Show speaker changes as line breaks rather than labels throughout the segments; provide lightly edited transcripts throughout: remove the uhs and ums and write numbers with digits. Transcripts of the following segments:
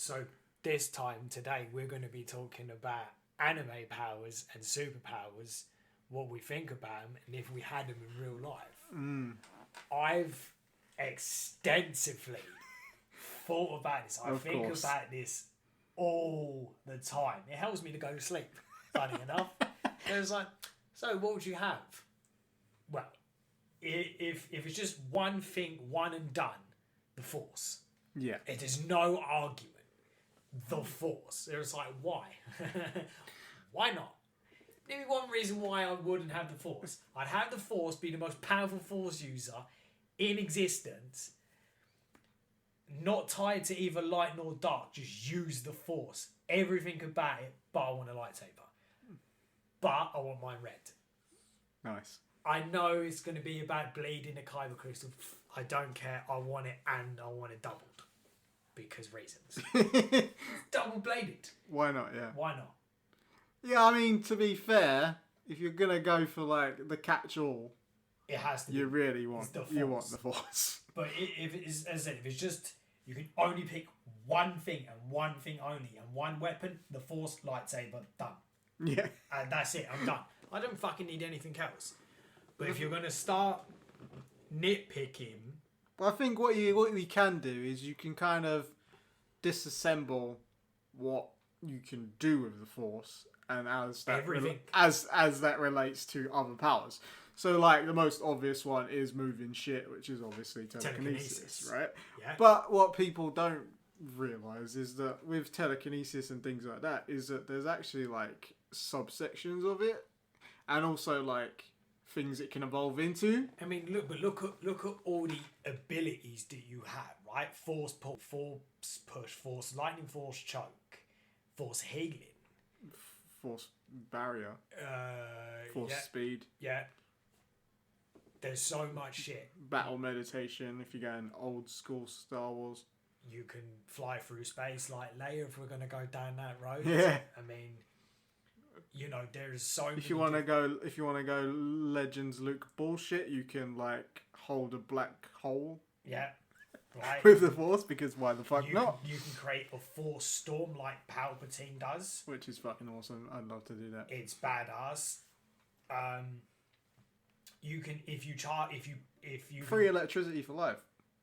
So this time today, we're going to be talking about anime powers and superpowers, what we think about them, and if we had them in real life. I've extensively thought about this. I think about this all the time. It helps me to go to sleep, funny enough. It was like, so what would you have? Well, if it's just one thing, one and done, the Force.
Yeah.
It is no argument. The Force. It was like, why? Why not? Give me one reason why I wouldn't have the Force. I'd have the Force be the most powerful Force user in existence, not tied to either light nor dark, just use the Force. Everything about it, but I want a lightsaber. But I want mine red.
Nice.
I know it's going to be about bleeding a kyber crystal. I don't care. I want it, and I want it doubled. Because reasons. Double bladed.
Why not, yeah.
Why not?
Yeah, I mean, to be fair, if you're going to go for, like, the catch-all,
it has to
you really want the Force.
But if it is, as I said, if it's just, you can only pick one thing and one thing only, and one weapon, the Force, lightsaber, done.
Yeah.
And that's it, I'm done. I don't fucking need anything else. But if you're going to start nitpicking...
But I think what we can do is you can kind of disassemble what you can do with the Force and as that as that relates to other powers. So like the most obvious one is moving shit, which is obviously telekinesis, right?
Yeah.
But what people don't realise is that with telekinesis and things like that is that there's actually like subsections of it and also like things it can evolve into.
I mean, look at all the abilities that you have, right? Force pull, force push, force lightning, force choke, force healing,
force barrier, force speed.
Yeah. There's so much shit.
Battle meditation, if you're going old school Star Wars.
You can fly through space like Leia if we're going to go down that road.
Yeah.
I mean, you know, there's so many...
If you want to go Legends Luke bullshit, you can like hold a black hole.
Yeah. Right.
With the Force, because why the fuck not?
You can create a Force storm like Palpatine does.
Which is fucking awesome. I'd love to do that.
It's badass. You can if you
free electricity for life.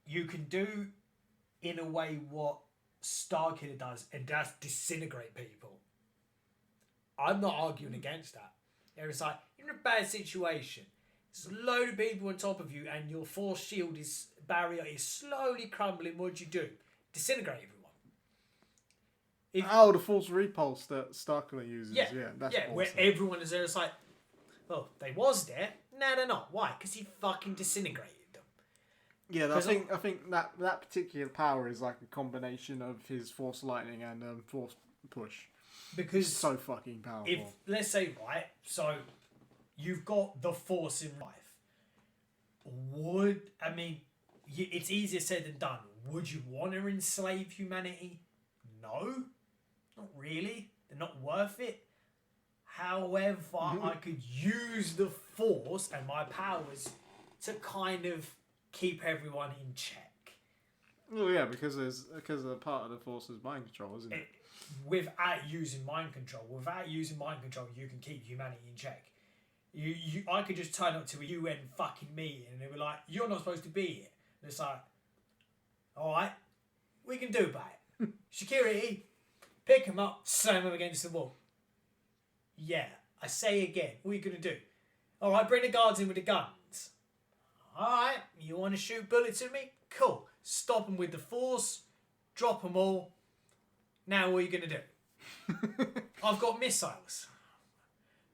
You
can do in a way what Starkiller does, and that's disintegrate people. I'm not arguing against that. It's like, you're in a bad situation. There's a load of people on top of you and your force shield barrier is slowly crumbling. What do you do? Disintegrate everyone.
The force repulse that Starkiller uses. Yeah, that's awesome.
Where everyone is there. It's like, well, they was there. No, they're not. Why? Because he fucking disintegrated them.
Yeah, I think that particular power is like a combination of his force lightning and force push.
Because
it's so fucking powerful.
If let's say, right, so you've got the Force in life. It's easier said than done. Would you want to enslave humanity? No, not really. They're not worth it. However, I could use the Force and my powers to kind of keep everyone in check.
Well, yeah, because a part of the Force is mind control, isn't it?
Without using mind control, you can keep humanity in check. I could just turn up to a UN fucking meeting and they were like, "You're not supposed to be here." And it's like, all right, we can do about it. Security, pick him up, slam him against the wall. Yeah, I say again, what are you gonna do? All right, bring the guards in with the guns. All right, you want to shoot bullets at me? Cool. Stop them with the Force. Drop them all. Now what are you going to do? I've got missiles.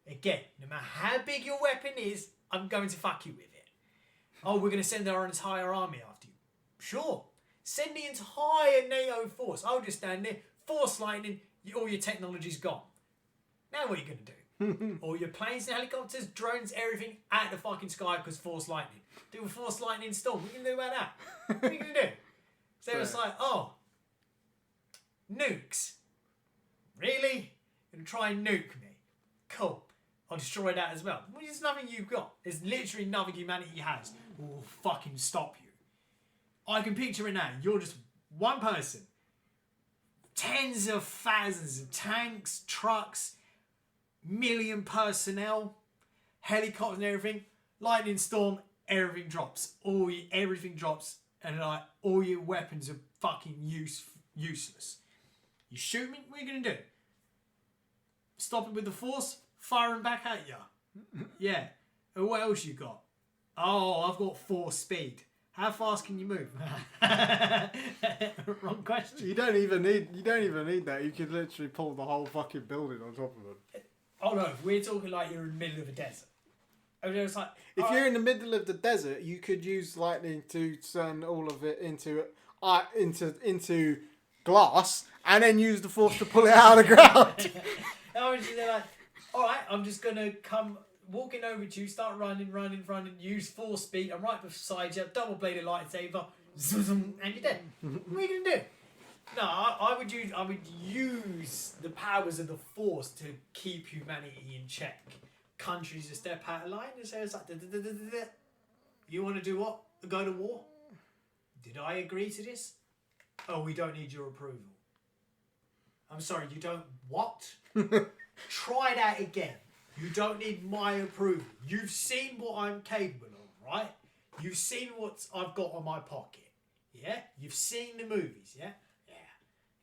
Again, no matter how big your weapon is, I'm going to fuck you with it. Oh, we're going to send our entire army after you. Sure. Send the entire NATO force. I'll just stand there, force lightning, all your technology's gone. Now what are you going to do? All your planes and helicopters, drones, everything out the fucking sky because force lightning. Do a force lightning storm. What are you going to do about that? What are you going to do? So it's like, oh, nukes. Really? You're going to try and nuke me? Cool. I'll destroy that as well. Well, there's nothing you've got. There's literally nothing humanity has will fucking stop you. I can picture it now. You're just one person. tens of thousands of tanks, trucks, million personnel, helicopters and everything. Lightning storm, everything drops. Everything drops, and like all your weapons are fucking useless. You shoot me, what are you gonna do? Stop it with the force, firing back at you. Yeah. And what else you got? Oh, I've got 4 speed. How fast can you move? Wrong question.
You don't even need that. You could literally pull the whole fucking building on top of them.
Oh no, we're talking like you're in the middle of a desert. And it's like,
if you're in the middle of the desert, you could use lightning to turn all of it into glass, and then use the force to pull it out of the ground.
They're like, all right, I'm just gonna come walking over to you, start running, use 4 speed. I'm right beside you, double bladed lightsaber, and you're dead. What are you gonna do? No, I would use the powers of the force to keep humanity in check. Countries to step out of line and say, it's like, you want to do what? Go to war? Did I agree to this? Oh, we don't need your approval. I'm sorry, you don't what? Try that again. You don't need my approval. You've seen what I'm capable of, right? You've seen what I've got on my pocket. Yeah? You've seen the movies, yeah? Yeah,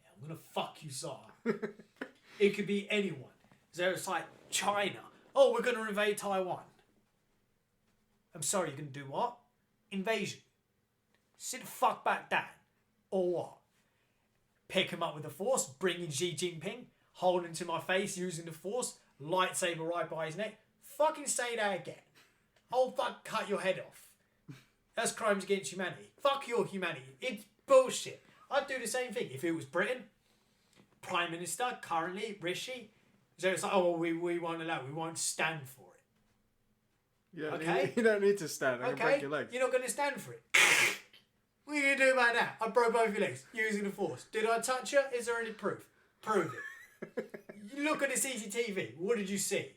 I'm gonna fuck you, Sarah. It could be anyone. So it's like China. Oh, we're gonna invade Taiwan. I'm sorry, you're gonna do what? Invasion. Sit the fuck back down. Or what? Pick him up with the force, bring in Xi Jinping, hold him to my face using the force, lightsaber right by his neck. Fucking say that again. I'll fuck cut your head off. That's crimes against humanity. Fuck your humanity. It's bullshit. I'd do the same thing if it was Britain. Prime Minister, currently, Rishi. So it's like, oh, well, we won't allow it. We won't stand for it.
Yeah,
okay?
You don't need to stand. I can break your legs.
You're not going to stand for it. What are you going to do about that? I broke both your legs using the force. Did I touch you? Is there any proof? Prove it. You look at the CCTV. What did you see?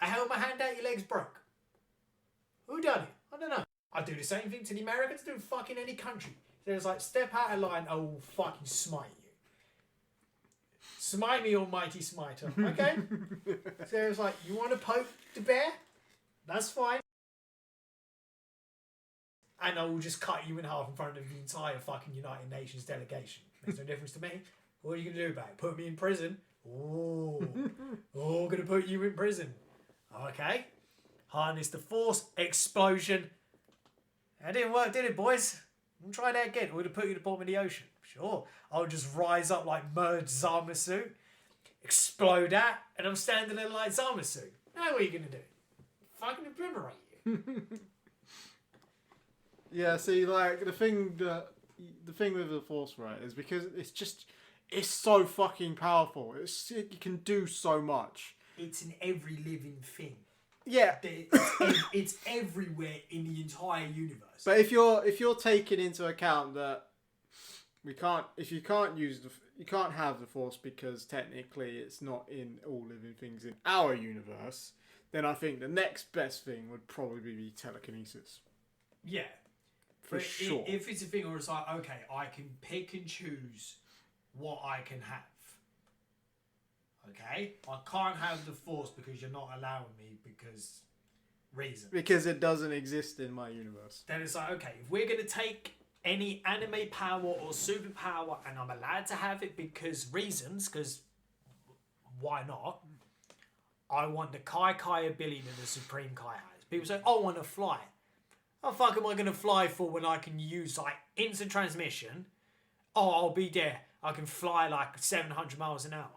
I held my hand out, your legs broke. Who done it? I don't know. I do the same thing to the Americans, do fucking any country. So it's like, step out of line, I will fucking smite you. Smite me, almighty smiter. Okay? So it's like, you want to poke the bear? That's fine. And I will just cut you in half in front of the entire fucking United Nations delegation. Makes no difference to me. What are you going to do about it? Put me in prison? Oh, going to put you in prison. Okay. Harness the force. Explosion. That didn't work, did it, boys? We'll try that again. We're going to put you at the bottom of the ocean. Sure. I'll just rise up like merged Zamasu. Explode that. And I'm standing there like Zamasu. Now what are you going to do? Fucking obliterate you.
Yeah, see, like, the thing with the Force, right, is because it's so fucking powerful. It can do so much.
It's in every living thing.
Yeah.
It's everywhere in the entire universe.
But if you're taking into account that you can't have the Force because technically it's not in all living things in our universe, then I think the next best thing would probably be telekinesis.
Yeah.
For sure.
If it's a thing where it's like, okay, I can pick and choose what I can have. Okay? I can't have the Force because you're not allowing me because reasons.
Because it doesn't exist in my universe.
Then it's like, okay, if we're going to take any anime power or superpower and I'm allowed to have it because reasons, because why not? I want the Kai ability that the Supreme Kai has. People say, I want to fly. How the fuck am I going to fly for when I can use like instant transmission? Oh, I'll be there. I can fly like 700 miles an hour.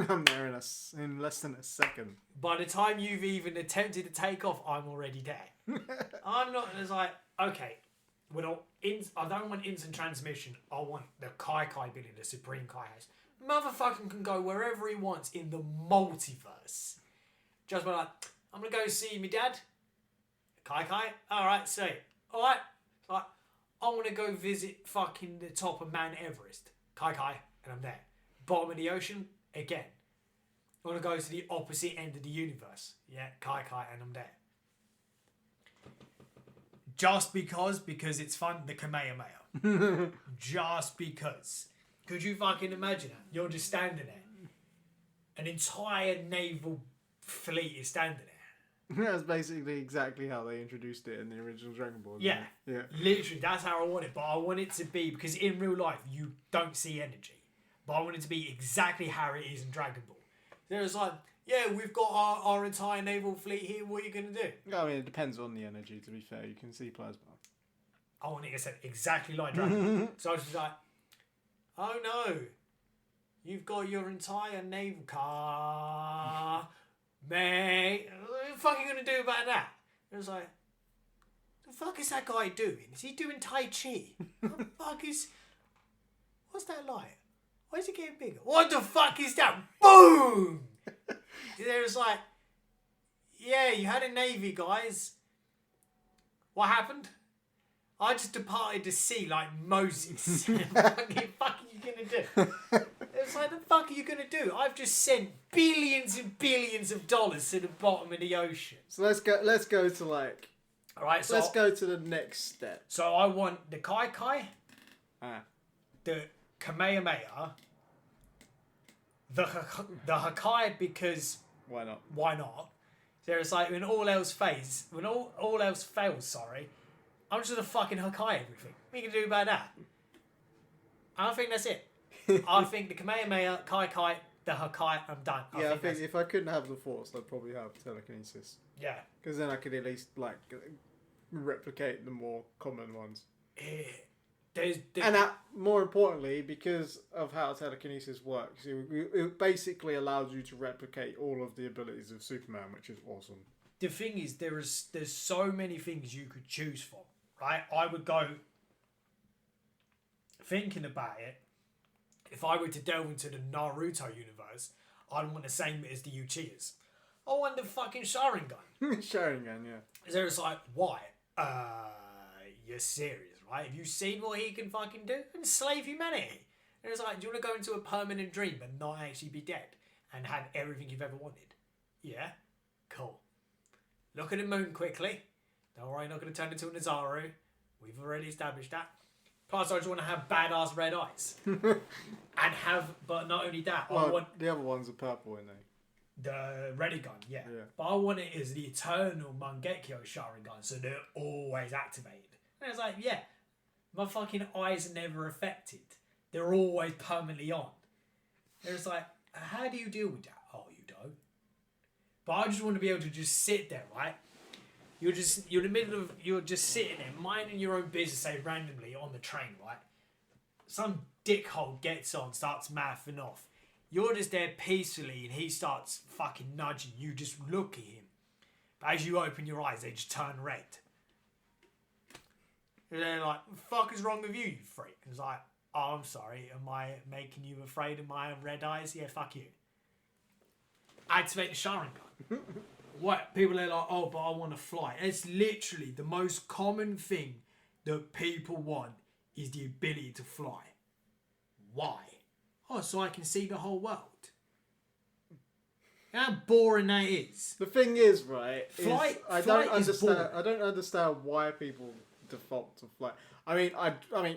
I'm there in less than a second.
By the time you've even attempted to take off, I'm already there. I'm not. It's like, okay, I don't want instant transmission. I want the Kai ability the Supreme Kai has. Motherfucker can go wherever he wants in the multiverse. Just be like, I'm gonna go see my dad. Kai. Alright, say it. Alright. Like, I want to go visit fucking the top of Mount Everest. Kai, and I'm there. Bottom of the ocean, again. I want to go to the opposite end of the universe. Yeah, Kai, and I'm there. Just because it's fun, the Kamehameha. Just because Could you fucking imagine that? You're just standing there. An entire naval fleet is standing there.
That's basically exactly how they introduced it in the original Dragon Ball.
Yeah.
Yeah.
Literally, that's how I want it. But I want it to be, because in real life, you don't see energy. But I want it to be exactly how it is in Dragon Ball. There's like, yeah, we've got our entire naval fleet here. What are you going to do?
I mean, it depends on the energy, to be fair. You can see plasma.
I want it to say exactly like Dragon Ball. So I was just like, oh no, you've got your entire naval car, mate. What the fuck are you going to do about that? It was like, the fuck is that guy doing? Is he doing Tai Chi? What the fuck is... What's that like? Why is it getting bigger? What the fuck is that? Boom! There was like, yeah, you had a navy, guys. What happened? I just departed to sea like Moses. What the fuck are you going to do? It's like, the fuck are you going to do? I've just sent billions and billions of dollars to the bottom of the ocean.
So let's go to like...
All right, so...
Let's go to the next step.
So I want the Kai Kai, the Kamehameha, the Hakai, because...
Why not?
Why not? So it's like, when all else fails, I'm just gonna fucking Hakai everything. What are you gonna do about that? I think that's it. I think the Kamehameha, Kai Kai, the Hakai, I'm done.
I think if I couldn't have the Force, I'd probably have telekinesis.
Yeah.
Because then I could at least like replicate the more common ones. And more importantly, because of how telekinesis works, it basically allows you to replicate all of the abilities of Superman, which is awesome.
The thing is, there's so many things you could choose from, right? I would go, thinking about it, if I were to delve into the Naruto universe, I'd want the same as the Uchihas. I want the fucking Sharingan.
Sharingan, yeah.
So it's like, why? You're serious, right? Have you seen what he can fucking do? Enslave humanity. And it's like, do you want to go into a permanent dream and not actually be dead? And have everything you've ever wanted? Yeah? Cool. Look at the moon quickly. Don't worry, not going to turn into a Nazaru. We've already established that. Plus, I just want to have badass red eyes. But not only that, I want...
The other ones are purple, aren't they?
The Renegon, yeah. But I want it as the eternal Mangekyo Sharingan, so they're always activated. And it's like, yeah, my fucking eyes are never affected. They're always permanently on. And it's like, how do you deal with that? Oh, you don't. But I just want to be able to just sit there, right? You're in the middle of, you're just sitting there, minding your own business, say randomly on the train, right? Some dickhole gets on, starts mouthing off. You're just there peacefully and he starts fucking nudging you. Just look at him. But as you open your eyes, they just turn red. And they're like, what the fuck is wrong with you, you freak? And it's like, oh, I'm sorry. Am I making you afraid of my red eyes? Yeah, fuck you. Activate the Sharingan. What? People are like, oh, but I want to fly. It's literally the most common thing that people want is the ability to fly. Why? Oh, so I can see the whole world. How boring that is.
The thing is, right?
I don't
understand why people default to flight. I mean,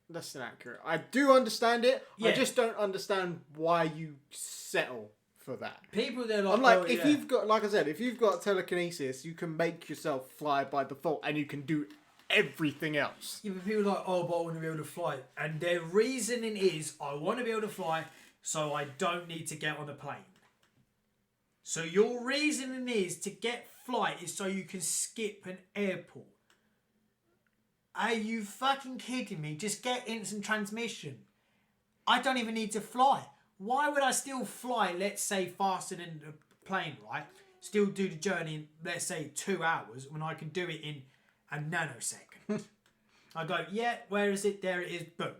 that's inaccurate. I do understand it. Yeah. I just don't understand why you settle for that.
People, they're like,
unlike if you've got, like I said, if you've got telekinesis, you can make yourself fly by default, and you can do everything else.
Yeah, but people are like, oh, but I want to be able to fly. And their reasoning is, I want to be able to fly, so I don't need to get on a plane. So your reasoning is to get flight is so you can skip an airport. Are you fucking kidding me? Just get instant transmission. I don't even need to fly. Why would I still fly, let's say, faster than a plane, right? Still do the journey in, let's say, 2 hours when I can do it in a nanosecond. I go, yeah, where is it? There it is. Boom.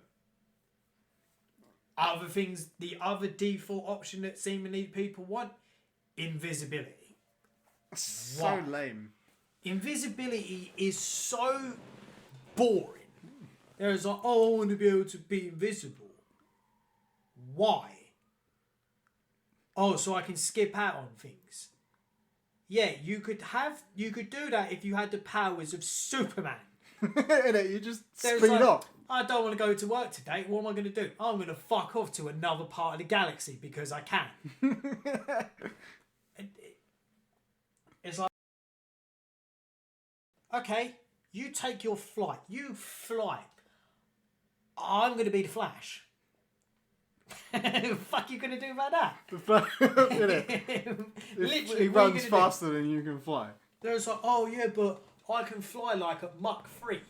Other things, the other default option that seemingly people want, invisibility.
So lame.
Invisibility is so boring. There's like, oh, I want to be able to be invisible. Why? Oh, so I can skip out on things. Yeah, you could do that if you had the powers of Superman.
You just speed up.
I don't want to go to work today. What am I going to do? I'm going to fuck off to another part of the galaxy because I can. It's like, okay, you take your flight. You fly. I'm going to be the Flash. Fuck you going to do about that?
Literally, he runs faster than you can fly.
There's like, oh yeah, but I can fly like at Mach 3.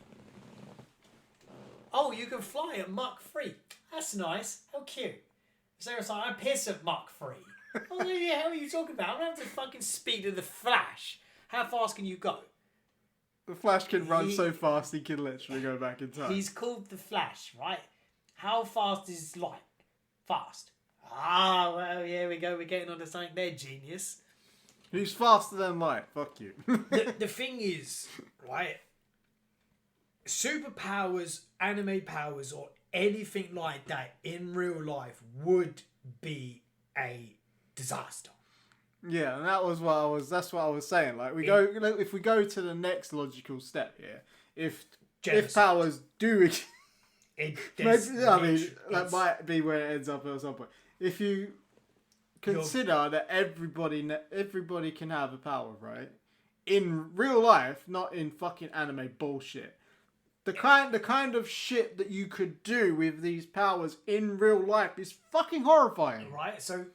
Oh, you can fly at Mach 3. That's nice. How cute. So it's like, I piss at Mach 3. Oh yeah, how are you talking about? I don't have the fucking speed of the Flash. How fast can you go?
The Flash can run so fast he can literally go back in time.
He's called the Flash, right? How fast is light? Fast. Ah, well, here we go. We're getting on to something there, genius.
He's faster than light. Fuck you.
The thing is, right? Superpowers, anime powers, or anything like that in real life would be a disaster.
Yeah, and that's what I was saying. Like if we go to the next logical step here, if powers do that might be where it ends up at some point. If you consider that everybody can have a power, right? In real life, not in fucking anime bullshit. The kind of shit that you could do with these powers in real life is fucking horrifying.
Right, so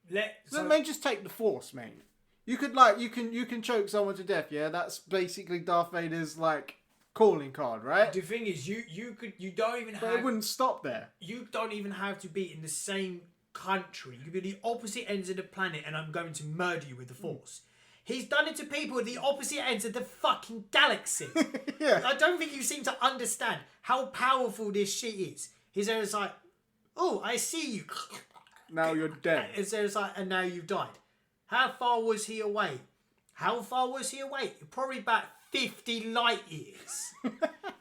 just take the Force, mate. You could you can choke someone to death, yeah? That's basically Darth Vader's like calling card, right?
The thing is, you don't even have.
But it wouldn't stop there.
You don't even have to be in the same country. You could be the opposite ends of the planet, and I'm going to murder you with the Force. He's done it to people at the opposite ends of the fucking galaxy.
Yeah.
I don't think you seem to understand how powerful this shit is. He's always like, oh, I see you.
Now you're dead.
It's like, and now you've died. How far was he away? Probably about 50 light years.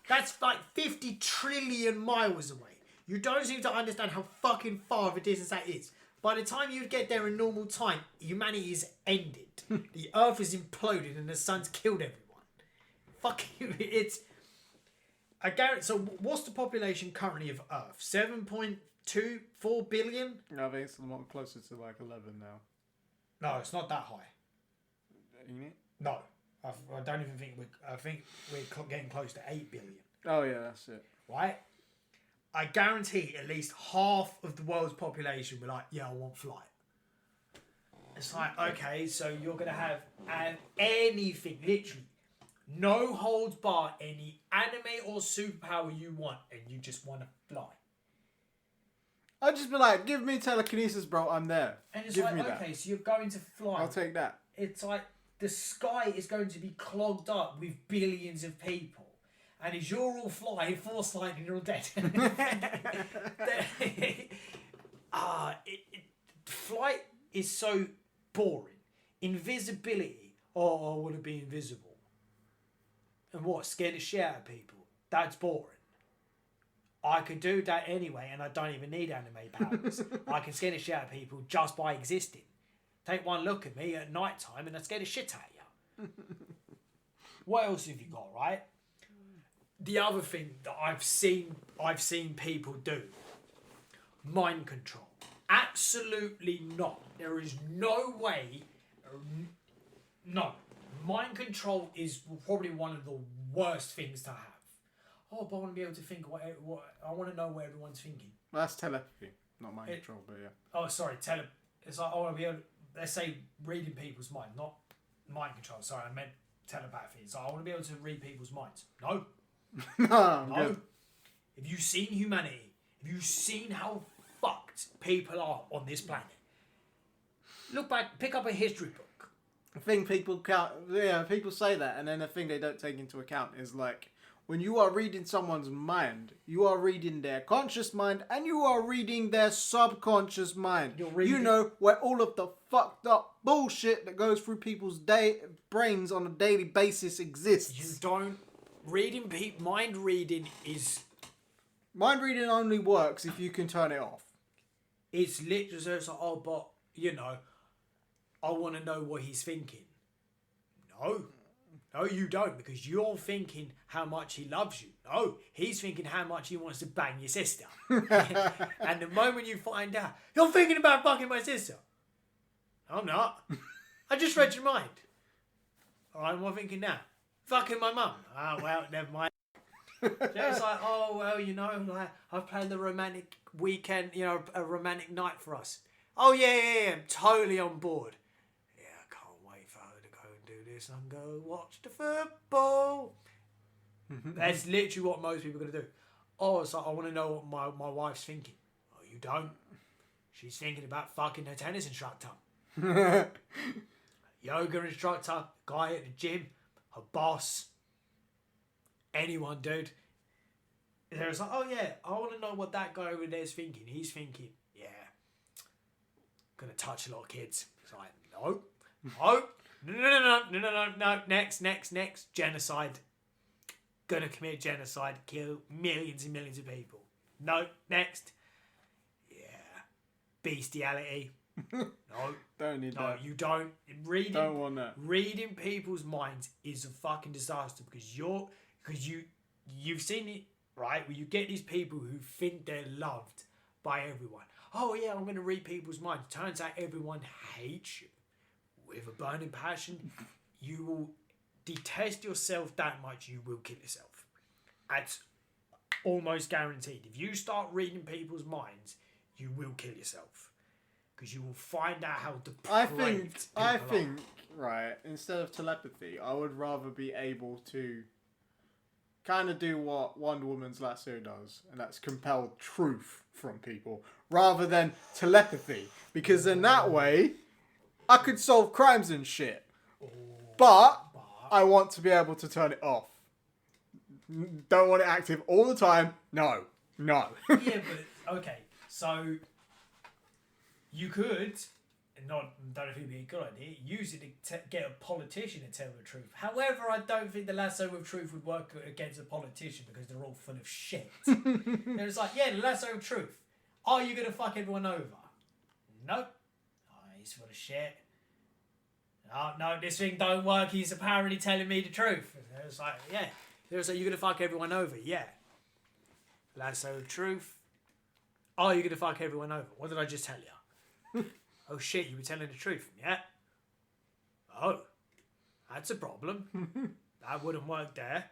That's like 50 trillion miles away. You don't seem to understand how fucking far of a distance that is. By the time you get there in normal time, humanity is ended. The Earth is imploded and the sun's killed everyone. Fuck you, I guarantee. So what's the population currently of Earth? 7.24 billion?
No, I think it's a lot closer to like 11 now.
No, it's not that high.
Ain't it?
No. I don't even think I think we're getting close to 8 billion.
Oh yeah, that's it.
Right? I guarantee at least half of the world's population were like, yeah, I want flight. It's like, okay, so you're going to have anything, literally, no holds barred, any anime or superpower you want, and you just want to fly.
I'd just be like, give me telekinesis, bro, I'm there.
And it's
give
like,
me
okay,
that.
So you're going to fly.
I'll take that.
It's like the sky is going to be clogged up with billions of people. And as you're all flying, Force lightning, you're all dead. Flight is so boring. Invisibility. Oh, I want to be invisible. And what? Scare the shit out of people. That's boring. I could do that anyway, and I don't even need anime powers. I can scare the shit out of people just by existing. Take one look at me at night time, and I scare the shit out of you. What else have you got, right? The other thing that I've seen people do, mind control. Absolutely not. There is no way. No, mind control is probably one of the worst things to have. Oh, but I want to be able to think what I want to know what everyone's thinking.
Well, that's telepathy, not mind control, but yeah.
Oh, sorry, it's like I want to be able. Let's say reading people's mind, not mind control. Sorry, I meant telepathy. So I want to be able to read people's minds. No.
No.
Good. Have you seen humanity? Have you seen how fucked people are on this planet? Look back, pick up a history book.
The thing people say that, and then the thing they don't take into account is like, when you are reading someone's mind, you are reading their conscious mind and you are reading their subconscious mind. You know where all of the fucked up bullshit that goes through people's brains on a daily basis exists.
You don't. Mind reading
only works if you can turn it off.
It's literally so like, oh, but, you know, I want to know what he's thinking. No. No, you don't, because you're thinking how much he loves you. No, he's thinking how much he wants to bang your sister. And the moment you find out, you're thinking about fucking my sister. I'm not. I just read your mind. Alright, what am I thinking now? Fucking my mum. Oh, well, never mind. So it's like, oh, well, you know, like, I've planned the romantic weekend, you know, a romantic night for us. Oh, yeah, I'm totally on board. Yeah, I can't wait for her to go and do this and go watch the football. That's literally what most people are going to do. Oh, it's like, I want to know what my wife's thinking. Oh, you don't? She's thinking about fucking her tennis instructor. Yoga instructor, guy at the gym, her boss, anyone, dude. There's like, oh yeah, I want to know what that guy over there's thinking. He's thinking, yeah, gonna touch a lot of kids. It's like, no, next, genocide. Gonna commit genocide, kill millions and millions of people. No, next. Yeah, bestiality. No,
don't need that.
No, you don't.
Don't want that.
Reading people's minds is a fucking disaster because you've seen it, right? Where you get these people who think they're loved by everyone. Oh yeah, I'm going to read people's minds. Turns out everyone hates you with a burning passion. You will detest yourself that much, you will kill yourself. That's almost guaranteed. If you start reading people's minds, you will kill yourself. Because you will find out how depraved
I think, right, instead of telepathy, I would rather be able to kind of do what Wonder Woman's lasso does, and that's compel truth from people, rather than telepathy. Because in that way, I could solve crimes and shit. But I want to be able to turn it off. Don't want it active all the time. No.
Yeah, but, okay, so you could, don't know if it'd be a good idea, use it to get a politician to tell the truth. However, I don't think the lasso of truth would work against a politician because they're all full of shit. It's like, yeah, the lasso of truth. Are you going to fuck everyone over? Nope. Oh, he's full of shit. Oh, no, this thing don't work. He's apparently telling me the truth. It's like, yeah. It's like, you're going to fuck everyone over? Yeah. Lasso of truth. Oh, you're going to fuck everyone over? What did I just tell you? Oh shit, you were telling the truth. Yeah. Oh, that's a problem. That wouldn't work there.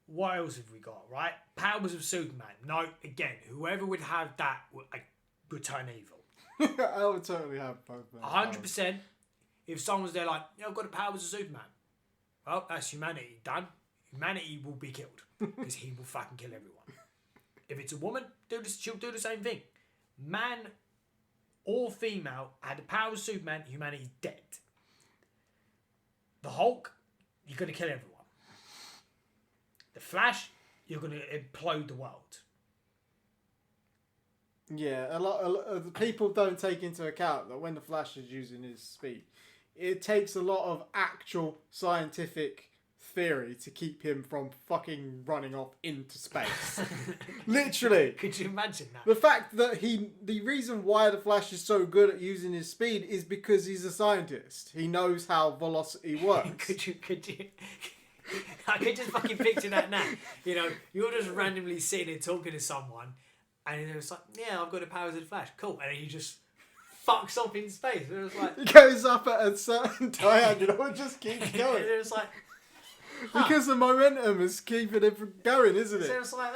What else have we got, right? Powers of Superman. No, again, whoever would have that would turn evil.
I would totally have both.
100%. If someone's there like, yeah, I've got the powers of Superman. Well, that's humanity done. Humanity will be killed because he will fucking kill everyone. If it's a woman, she'll do the same thing. Man or female had the powers of Superman, humanity's dead. The Hulk, you're going to kill everyone. The Flash, you're going to implode the world.
Yeah, a lot of people don't take into account that when the Flash is using his speed, it takes a lot of actual scientific theory to keep him from fucking running off into space. Literally.
Could you imagine that?
The fact that the reason why the Flash is so good at using his speed is because he's a scientist. He knows how velocity works.
Could you I could just fucking picture that now. You know, you're just randomly sitting there talking to someone and it's like, yeah, I've got the powers of the Flash. Cool. And then he just fucks off in space. And it was like,
he goes up at a certain diagonal and just keeps going.
And it was like,
because the momentum is keeping it from going, isn't it?
So it's like,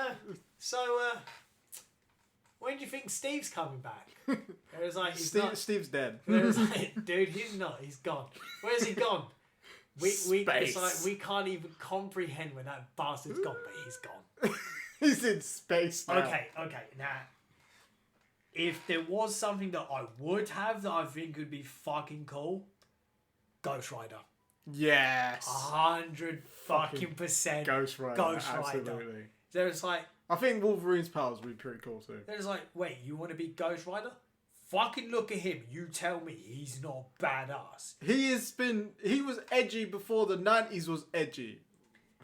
when do you think Steve's coming back? It was like,
Steve's dead.
It was like, dude, he's not. He's gone. Where's he gone? It's like we can't even comprehend when that bastard's gone, but he's gone.
He's in space now.
Okay. Now, if there was something that I would have that I think would be fucking cool, Ghost Rider.
Yes.
100 fucking %
Ghost Rider.
Absolutely. So it's like,
I think Wolverine's powers would be pretty cool too.
It's like, wait, you want to be Ghost Rider? Fucking look at him. You tell me he's not badass.
He was edgy before the 90s was edgy.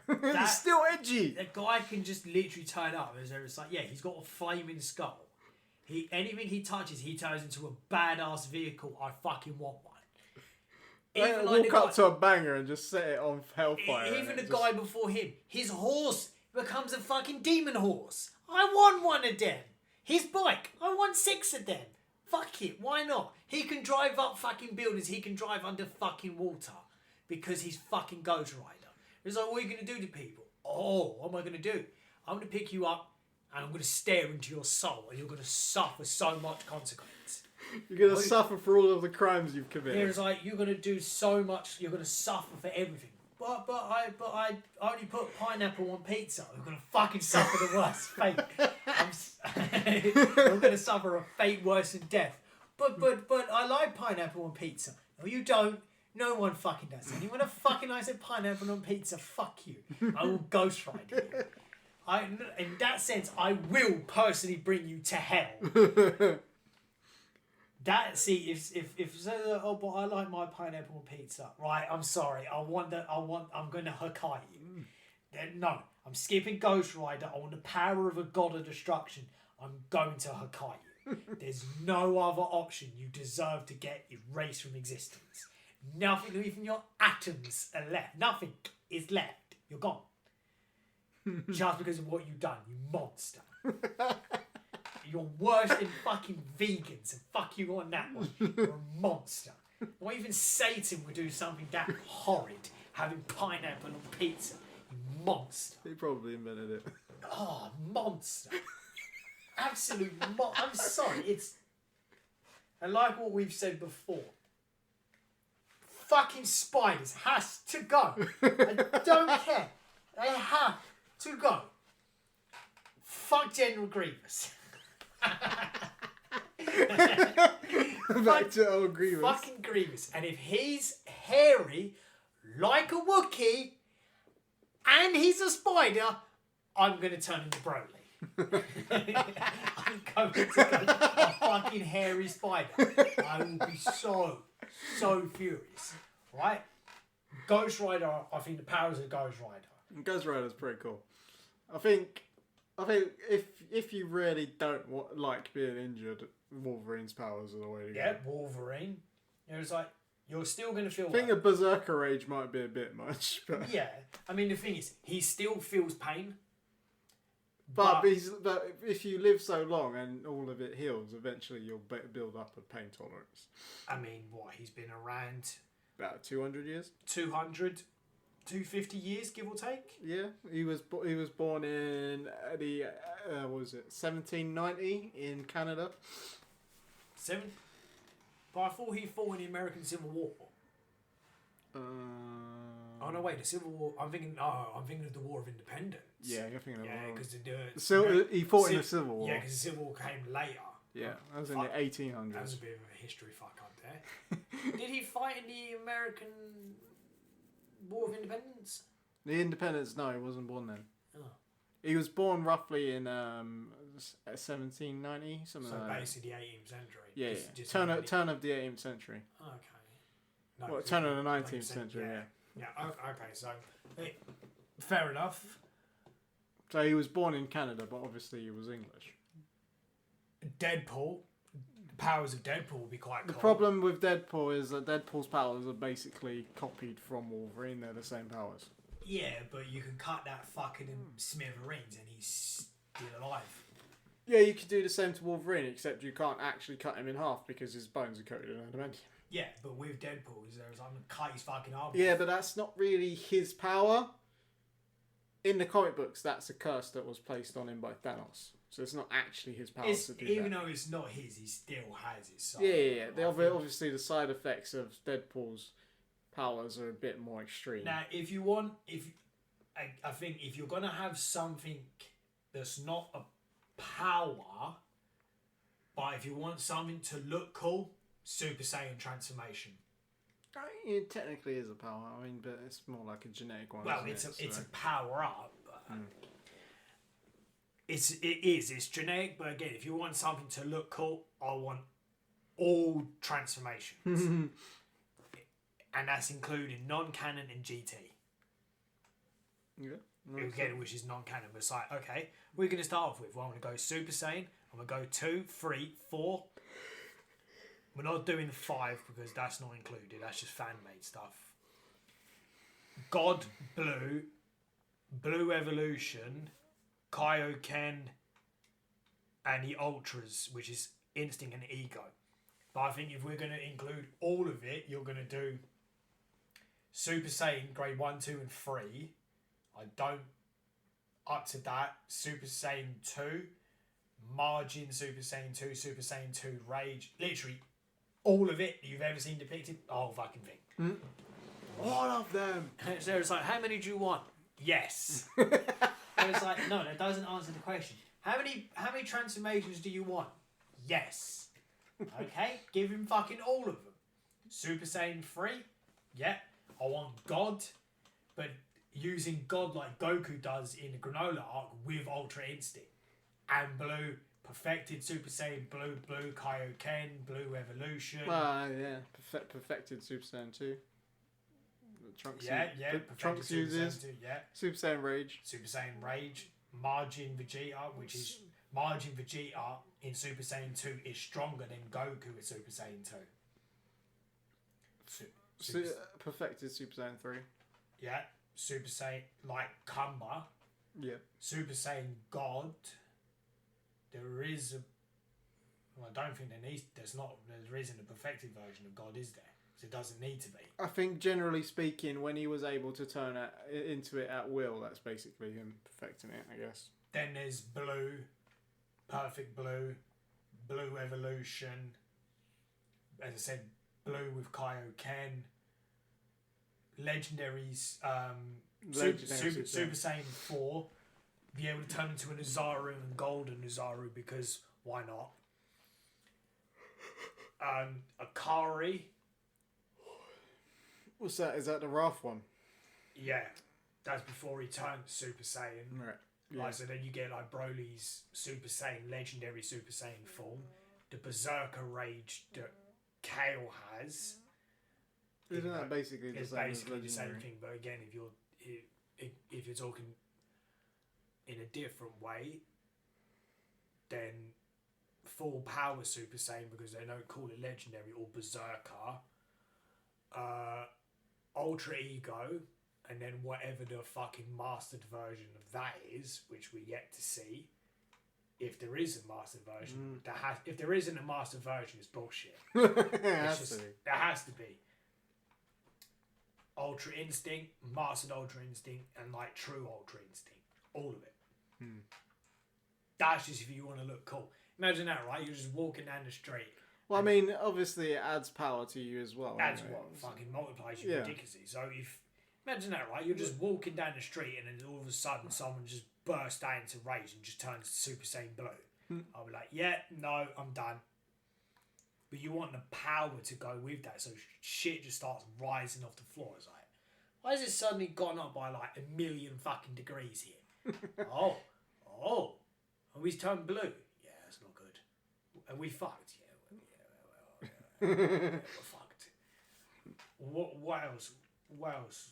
He's still edgy.
The guy can just literally turn up. It's like, yeah, he's got a flaming skull. Anything he touches, he turns into a badass vehicle. I fucking want one. Even
walk up to a banger and just set it on hellfire.
Even the guy before him, his horse becomes a fucking demon horse. I want one of them. His bike, I want 6 of them. Fuck it, why not? He can drive up fucking buildings, he can drive under fucking water. Because he's fucking Ghost Rider. It's like, what are you going to do to people? Oh, what am I going to do? I'm going to pick you up and I'm going to stare into your soul and you're going to suffer so much consequence.
You're going to suffer for all of the crimes you've committed.
It's like, you're going to do so much, you're going to suffer for everything. But I only put pineapple on pizza. I'm going to fucking suffer the worst fate. I'm going to suffer a fate worse than death. But I like pineapple on pizza. No, you don't. No one fucking does. Anyone that fucking likes a pineapple on pizza, fuck you. I will ghost ride you. In that sense, I will personally bring you to hell. If oh, but I like my pineapple on pizza. Right, I'm sorry. I'm going to Hakai you. No, I'm skipping Ghost Rider. I want the power of a god of destruction. I'm going to Hakai you. There's no other option. You deserve to get erased from existence. Nothing, even your atoms are left. Nothing is left. You're gone. Just because of what you've done, you monster. You're worse than fucking vegans, and fuck you on that one. You're a monster. Not even Satan would do something that horrid, having pineapple on pizza. You monster.
He probably invented it.
Oh, monster. Absolute I'm sorry, it's... And like what we've said before, fucking spiders has to go. I don't care. They have to go. Fuck General Grievous.
Back to old Grievous.
Fucking Grievous. And if he's hairy like a Wookiee and he's a spider, I'm going to turn into Broly. I'm going to go a fucking hairy spider. I will be so furious. Right? Ghost Rider, I think the powers of Ghost Rider.
Ghost Rider's pretty cool. I think if you really don't like being injured, Wolverine's powers are the way to go.
Yeah, Wolverine. It was like, you're still going to feel...
I think a Berserker rage might be a bit much. But...
Yeah. I mean, the thing is, he still feels pain.
But if you live so long and all of it heals, eventually you'll build up a pain tolerance.
I mean, what? He's been around...
About 200 years?
250 years, give or take.
Yeah, he was born in the 1790 in Canada.
But I thought he fought in the American Civil War. Oh no, wait, the Civil War. I'm thinking of the War of Independence.
Yeah, you're thinking of
because
he fought in the Civil War.
Yeah, because the Civil War came later.
Yeah, that was in the 1800s.
That was a bit of a history fuck up there. Did he fight in the American War of Independence?
The Independence? No, he wasn't born then.
Oh.
He was born roughly in 1790, something like that.
So basically the 18th century.
Yeah, turn of the 18th century.
Okay. No,
well, turn of the 19th century, yeah.
Yeah, okay, so fair enough.
So he was born in Canada, but obviously he was English.
Deadpool, the powers of Deadpool will be quite cool.
The problem with Deadpool is that Deadpool's powers are basically copied from Wolverine. They're the same powers.
Yeah, but you can cut that fucking smithereens and he's still alive.
Yeah, you could do the same to Wolverine, except you can't actually cut him in half because his bones are coated in adamantium.
Yeah, but with Deadpool, I'm going to cut his fucking arm.
Yeah, but that's not really his power. In the comic books, that's a curse that was placed on him by Thanos. So it's not actually his power to do
even
that.
Though it's not his, he still has it. So
Yeah. Obviously, the side effects of Deadpool's powers are a bit more extreme.
Now, I think if you're going to have something that's not a power, but if you want something to look cool, Super Saiyan transformation.
It technically is a power. I mean, but it's more like a genetic one.
Well, it's a power up. It's genetic, but again, if you want something to look cool, I want all transformations, and that's including non-canon and GT.
Yeah.
Again, which is non-canon, but it's like, okay, we're going to start off with. Well, I'm going to go Super Saiyan. I'm going to go 2, 3, 4. We're not doing 5 because that's not included. That's just fan-made stuff. God, Blue, Blue Evolution, Kaioken, and the Ultras, which is Instinct and Ego. But I think if we're going to include all of it, you're going to do Super Saiyan Grade 1, 2 and 3. I don't... Up to that, Super Saiyan 2, Margin Super Saiyan 2, Super Saiyan 2 Rage. Literally, all of it that you've ever seen depicted, the whole fucking thing.
All of them.
So it's like, how many do you want? Yes. And it's like, no, that doesn't answer the question. How many transformations do you want? Yes. Okay, give him fucking all of them. Super Saiyan 3, yeah. I want God, but using God like Goku does in the Granola arc with Ultra Instinct. And Blue, perfected Super Saiyan Blue, Blue Kaioken, Blue Evolution.
Yeah, perfected Super Saiyan 2. Trunks Trunks uses. Super Saiyan Rage.
Super Saiyan Rage. Margin Vegeta, which is Margin Vegeta in Super Saiyan 2 is stronger than Goku in Super Saiyan 2.
Perfected Super Saiyan 3.
Yeah. Super Saiyan like Kumba.
Yeah.
Super Saiyan God. There is a... Well, I don't think there isn't a perfected version of God, is there? So it doesn't need to be.
I think generally speaking, when he was able to turn into it at will, that's basically him perfecting it, I guess.
Then there's Blue, Perfect Blue, Blue Evolution. As I said, Blue with Kaioken. Legendaries, Super Saiyan 4. Be able to turn into an Uzaru and Golden Uzaru because why not? Akari.
What's that? Is that the Wrath one?
Yeah, that's before he turned Super Saiyan.
Right. Yeah.
Like, so then you get like Broly's Super Saiyan, legendary Super Saiyan form, the Berserker Rage that Kale has.
Isn't that basically the same?
It's basically the same thing, but again, if you're talking in a different way, then full power Super Saiyan, because they don't call it legendary, or Berserker, Ultra Ego, and then whatever the fucking mastered version of that is, which we're yet to see. If there is a mastered version, if there isn't a mastered version, it's bullshit. There has to be. Ultra Instinct, Mastered Ultra Instinct, and like True Ultra Instinct. All of it. That's just if you want to look cool. Imagine that, right? You're just walking down the street.
Well, I mean, obviously it adds power to you as well.
That's what fucking multiplies you ridiculously. So imagine that, right? You're just walking down the street and then all of a sudden someone just bursts out into rage and just turns to Super Saiyan Blue. I'll be like, yeah, no, I'm done. But you want the power to go with that, so shit just starts rising off the floor. It's like, why has it suddenly gone up by like 1 million fucking degrees here? oh, and we turned blue. Yeah, that's not good. And we fucked. Yeah, we're fucked. What else? What else?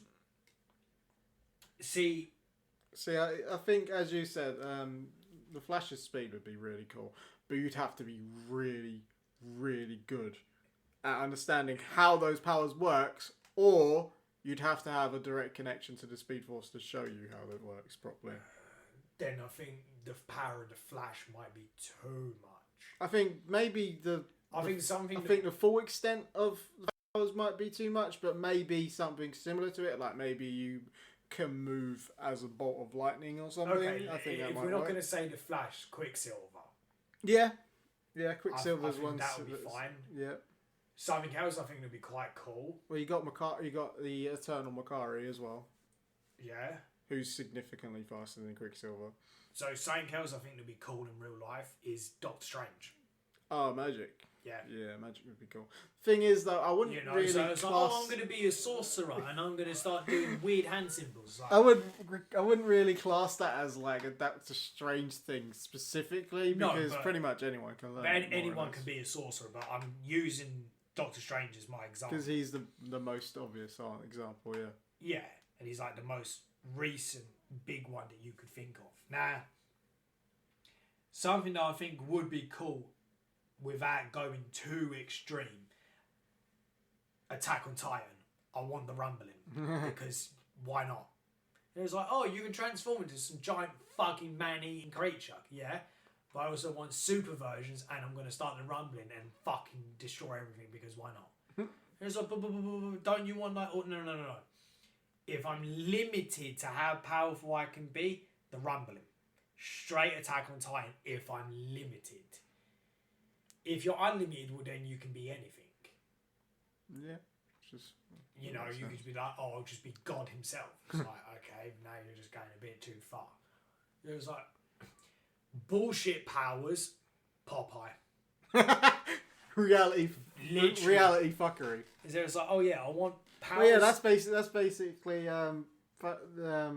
See,
I think, as you said, the Flash's speed would be really cool, but you'd have to be really, really good at understanding how those powers works, or you'd have to have a direct connection to the Speed Force to show you how it works properly.
Then I think the power of the Flash might be too much.
I think maybe the full extent of the powers might be too much, but maybe something similar to it, like maybe you can move as a bolt of lightning or something.
Okay,
I think that
if
might
we're not
work.
going to say the Flash, Quicksilver.
Yeah, Quicksilver's one.
That would be fine.
Yeah.
Something else I think would be quite cool.
Well, you got the Eternal Makari as well.
Yeah.
Who's significantly faster than Quicksilver.
So something else I think would be cool in real life is Doctor Strange.
Oh, magic.
Yeah.
Yeah, magic would be cool. Thing is, though, I wouldn't really
so it's like, I'm going to be a sorcerer and I'm going to start doing weird hand symbols. Like,
I wouldn't really class that as like a Doctor Strange thing specifically, because pretty much anyone can learn.
Anyone can be a sorcerer, but I'm using Doctor Strange as my example.
Because he's the most obvious example, yeah.
Yeah, and he's like the most recent big one that you could think of. Now, something that I think would be cool without going too extreme, Attack on Titan, I want the rumbling because why not? It was like, oh, you can transform into some giant fucking man-eating creature, yeah? But I also want super versions, and I'm going to start the rumbling and fucking destroy everything because why not? It was like, don't you want like, oh, no. If I'm limited to how powerful I can be, the rumbling. Straight Attack on Titan if I'm limited. If you're unlimited, well then you can be anything.
Yeah. Just
you know, you could be like, oh, I'll just be God himself. It's like, okay, now you're just going a bit too far. It was like, bullshit powers, Popeye.
reality fuckery.
It's like, oh yeah, I want powers.
Well, yeah, that's basically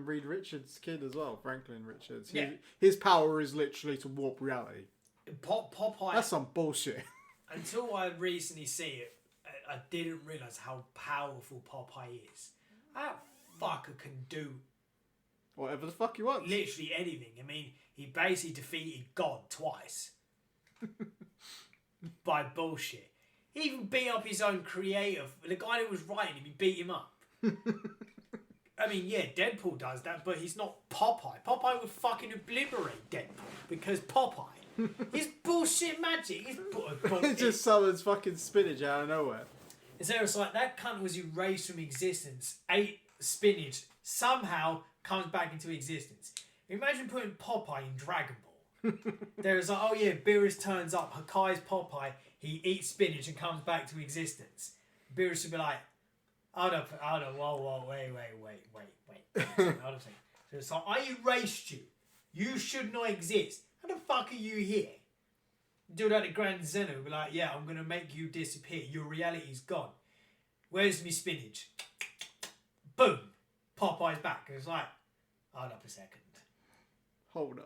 Reed Richards' kid as well, Franklin Richards. His power is literally to warp reality.
Popeye.
That's some bullshit.
Until I recently see it, I didn't realise how powerful Popeye is. That fucker can do
whatever the fuck he wants.
Literally anything. I mean, he basically defeated God twice. By bullshit. He even beat up his own creator. The guy that was writing him, he beat him up. I mean, yeah, Deadpool does that, but he's not Popeye. Popeye would fucking obliterate Deadpool because Popeye. He's bullshit magic.
He just summons fucking spinach out of nowhere.
It's like that cunt was erased from existence. Ate spinach, somehow comes back into existence. Imagine putting Popeye in Dragon Ball. There's like, oh yeah, Beerus turns up, Hakai's Popeye, he eats spinach and comes back to existence. Beerus would be like, hold up, whoa, wait. Hold on a second. So it's like, I erased you. You should not exist. How the fuck are you here? Do that to Grand Zeno, be like, yeah, I'm going to make you disappear. Your reality's gone. Where's me spinach? Boom. Popeye's back. And it's like, hold up a second.
Hold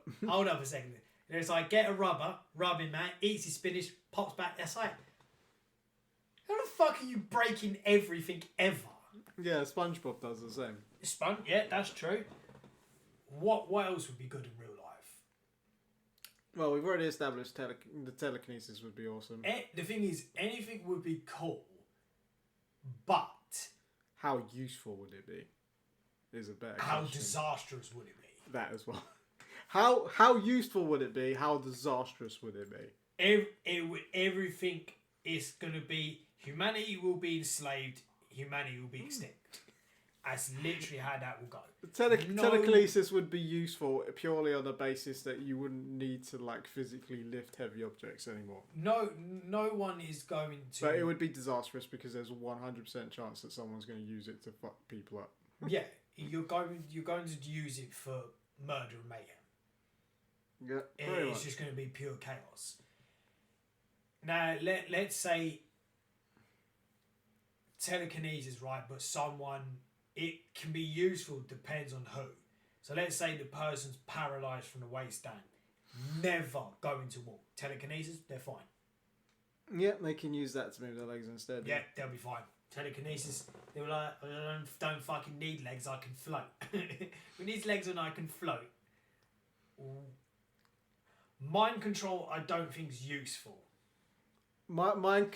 up a second. And it's like, get a rubbing man, eats his spinach, pops back. That's like, how the fuck are you breaking everything ever?
Yeah, SpongeBob does the same.
Yeah, that's true. What else would be good in real life?
Well, we've already established the telekinesis would be awesome.
The thing is, anything would be cool, but
how useful would it be? Is a better
how
question.
Disastrous would it be?
That as well. How useful would it be? How disastrous would it be?
Everything is going to be, humanity will be enslaved, humanity will be extinct. That's literally how that will go.
Telekinesis would be useful purely on the basis that you wouldn't need to like physically lift heavy objects anymore.
No one is going to.
But it would be disastrous because there's a 100% chance that someone's going to use it to fuck people up.
Yeah, you're going to use it for murder and mayhem.
Yeah,
it's just going to be pure chaos. Now, let's say telekinesis, right? But it can be useful, depends on who. So let's say the person's paralysed from the waist down. Never going to walk. Telekinesis, they're fine.
Yeah, they can use that to move their legs instead.
Yeah, they'll be fine. Telekinesis, they were like, I don't fucking need legs, I can float. Who needs legs when I can float? Mind control, I don't think is useful.
Mind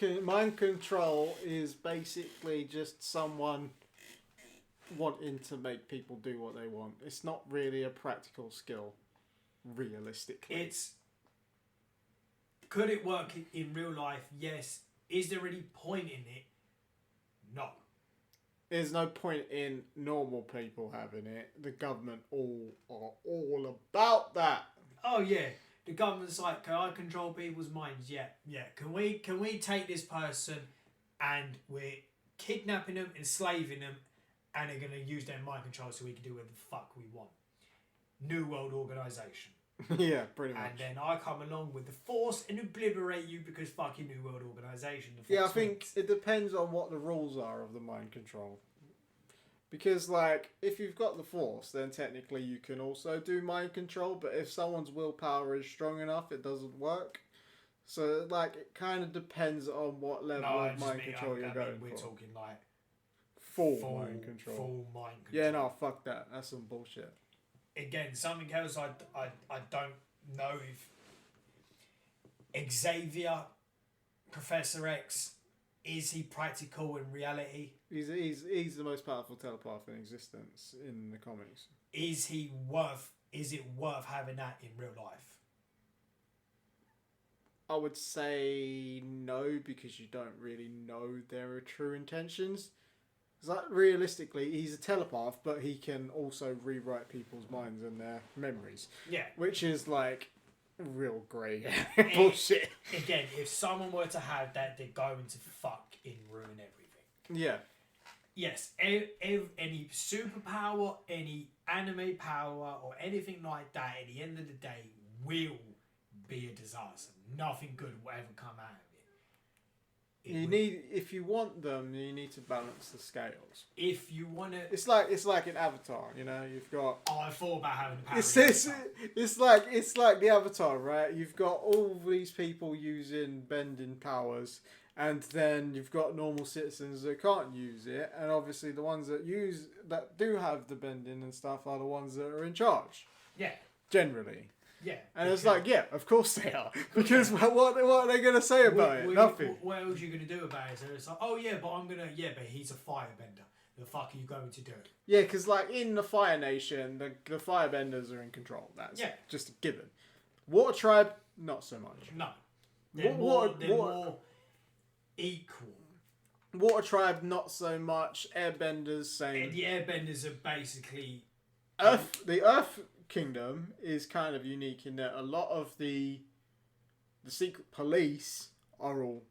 control is basically just someone wanting to make people do what they want. It's not really a practical skill, realistically.
Could it work in real life? Yes. Is there any point in it? No. There's
no point in normal people having it. The government are all about that.
Oh yeah. The government's like, can I control people's minds? Yeah. Can we take this person and we're kidnapping them, enslaving them, and they're gonna use their mind control so we can do whatever the fuck we want. New World Organization.
Yeah, pretty much.
And then I come along with the Force and obliterate you because fuck you, New World Organization.
Yeah, I think it depends on what the rules are of the mind control. Because, like, if you've got the Force, then technically you can also do mind control, but if someone's willpower is strong enough, it doesn't work. So, like, it kind of depends on what level of mind control you're going for.
We're talking, like,
full mind control.
Full mind control.
Yeah, no, fuck that. That's some bullshit.
Again, something else I don't know if Xavier Professor X, is he practical in reality?
He's the most powerful telepath in existence in the comics.
Is it worth having that in real life?
I would say no, because you don't really know their true intentions. It's like, realistically, he's a telepath, but he can also rewrite people's minds and their memories.
Yeah.
Which is like real grey bullshit.
Again, if someone were to have that, they're going to fucking ruin everything.
Yeah.
Yes, any superpower, any anime power, or anything like that, at the end of the day, will be a disaster. Nothing good will ever come out of it.
If you want them, you need to balance the scales.
If you want to,
it's like an Avatar. You know, you've got.
Oh, I thought about having the power.
It's like the Avatar, right? You've got all these people using bending powers, and then you've got normal citizens that can't use it, and obviously the ones that do have the bending and stuff are the ones that are in charge.
Yeah.
Generally.
Yeah.
And it's like, yeah, of course they are. Because what are they going to say about it? Nothing.
What else are you going to do about it? So it's like, oh yeah, but he's a firebender. The fuck are you going to do?
Yeah, because like in the Fire Nation, the firebenders are in control. That's just a given. Water Tribe, not so much.
No. They're more equal.
Water Tribe, not so much. Airbenders, same.
And the Airbenders are basically...
The Earth Kingdom is kind of unique in that a lot of the secret police are all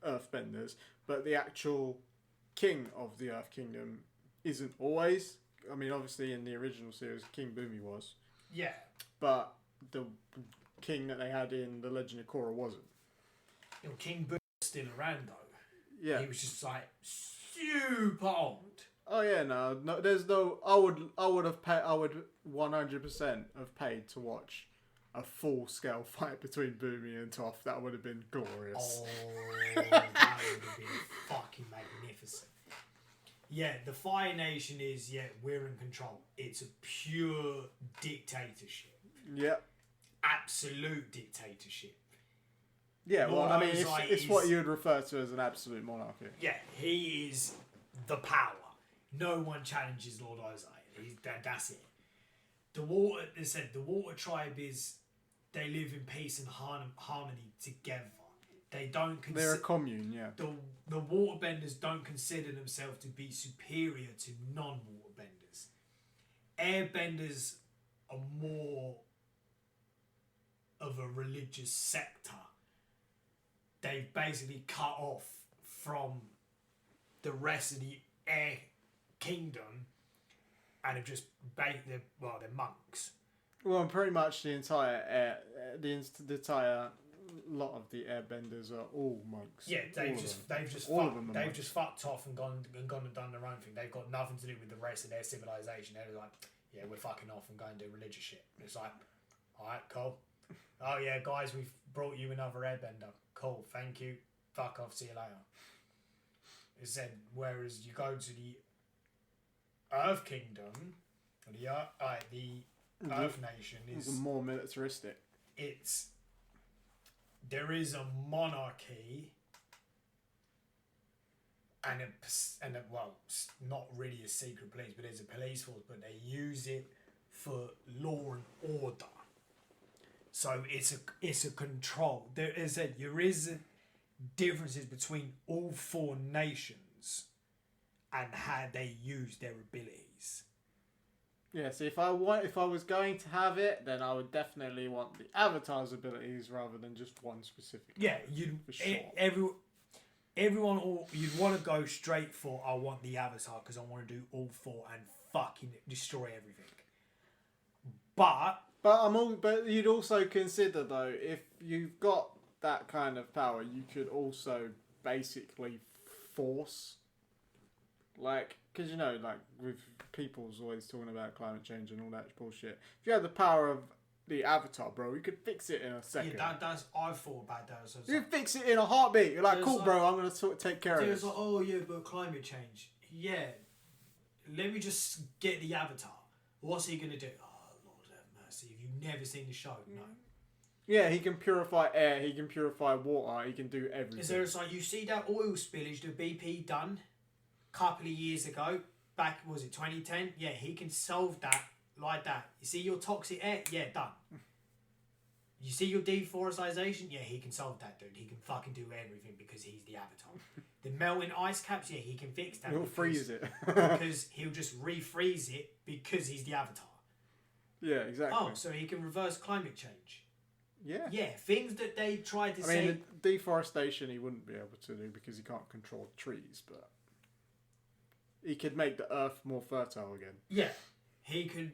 Earthbenders, but the actual king of the Earth Kingdom isn't always. I mean, obviously in the original series, King Boomy was.
Yeah.
But the king that they had in The Legend of Korra wasn't.
You know, King Boomy was still around though.
Yeah.
He was just like super old.
Oh yeah, no, there's no. I would 100% have paid to watch a full scale fight between Boomy and Toph. That would have been glorious.
Oh, that would have been fucking magnificent. Yeah, the Fire Nation is we're in control. It's a pure dictatorship.
Yep.
Absolute dictatorship.
Yeah, well, I mean, it's what you would refer to as an absolute monarchy.
Yeah, he is the power. No one challenges Lord Ozai. That's it. The Water Tribe they live in peace and harmony together. They don't.
They're a commune, yeah.
The Waterbenders don't consider themselves to be superior to non-Waterbenders. Airbenders are more of a religious sector. They've basically cut off from the rest of the Air Kingdom, and have just they're monks.
Well, and pretty much the entire lot of the Airbenders are all monks.
Yeah, they've just fucked off and gone and done their own thing. They've got nothing to do with the rest of their civilization. They're like, yeah, we're fucking off and going to do religious shit. It's like, all right, cool. Oh yeah, guys, we've brought you another Airbender. Cool, thank you. Fuck off. See you later. It said, whereas you go to the Earth Kingdom, the Earth Nation is
more militaristic.
There is a monarchy and not really a secret police, but there's a police force, but they use it for law and order. So it's a control. There is differences between all four nations and how they use their abilities.
Yeah, so if I was going to have it, then I would definitely want the Avatar's abilities rather than just one specific.
Yeah, everyone you'd want to go straight for. I want the Avatar because I want to do all four and fucking destroy everything. But you'd also consider though, if you've got that kind of power, you could also basically force, like, because with people's always talking about climate change and all that bullshit. If you had the power of the Avatar, bro, you could fix it in a second. Yeah, I thought about that. So
you fix it in a heartbeat. You're like, cool, bro, I'm gonna take care of it.
It's like, oh yeah, but climate change. Yeah, let me just get the Avatar. What's he gonna do? Oh Lord have mercy. Have you never seen the show? No.
Yeah, he can purify air, he can purify water, he can do everything.
So it's like, you see that oil spillage that BP done a couple of years ago, back, was it 2010? Yeah, he can solve that like that. You see your toxic air? Yeah, done. You see your deforestation? Yeah, he can solve that, dude. He can fucking do everything because he's the Avatar. The melting ice caps? Yeah, he can fix that.
He'll freeze it.
because he'll just refreeze it because he's the Avatar.
Yeah, exactly.
Oh, so he can reverse climate change.
Yeah.
Yeah, things that they tried to
say... I mean, the deforestation he wouldn't be able to do because he can't control trees, but... He could make the earth more fertile again.
Yeah. He could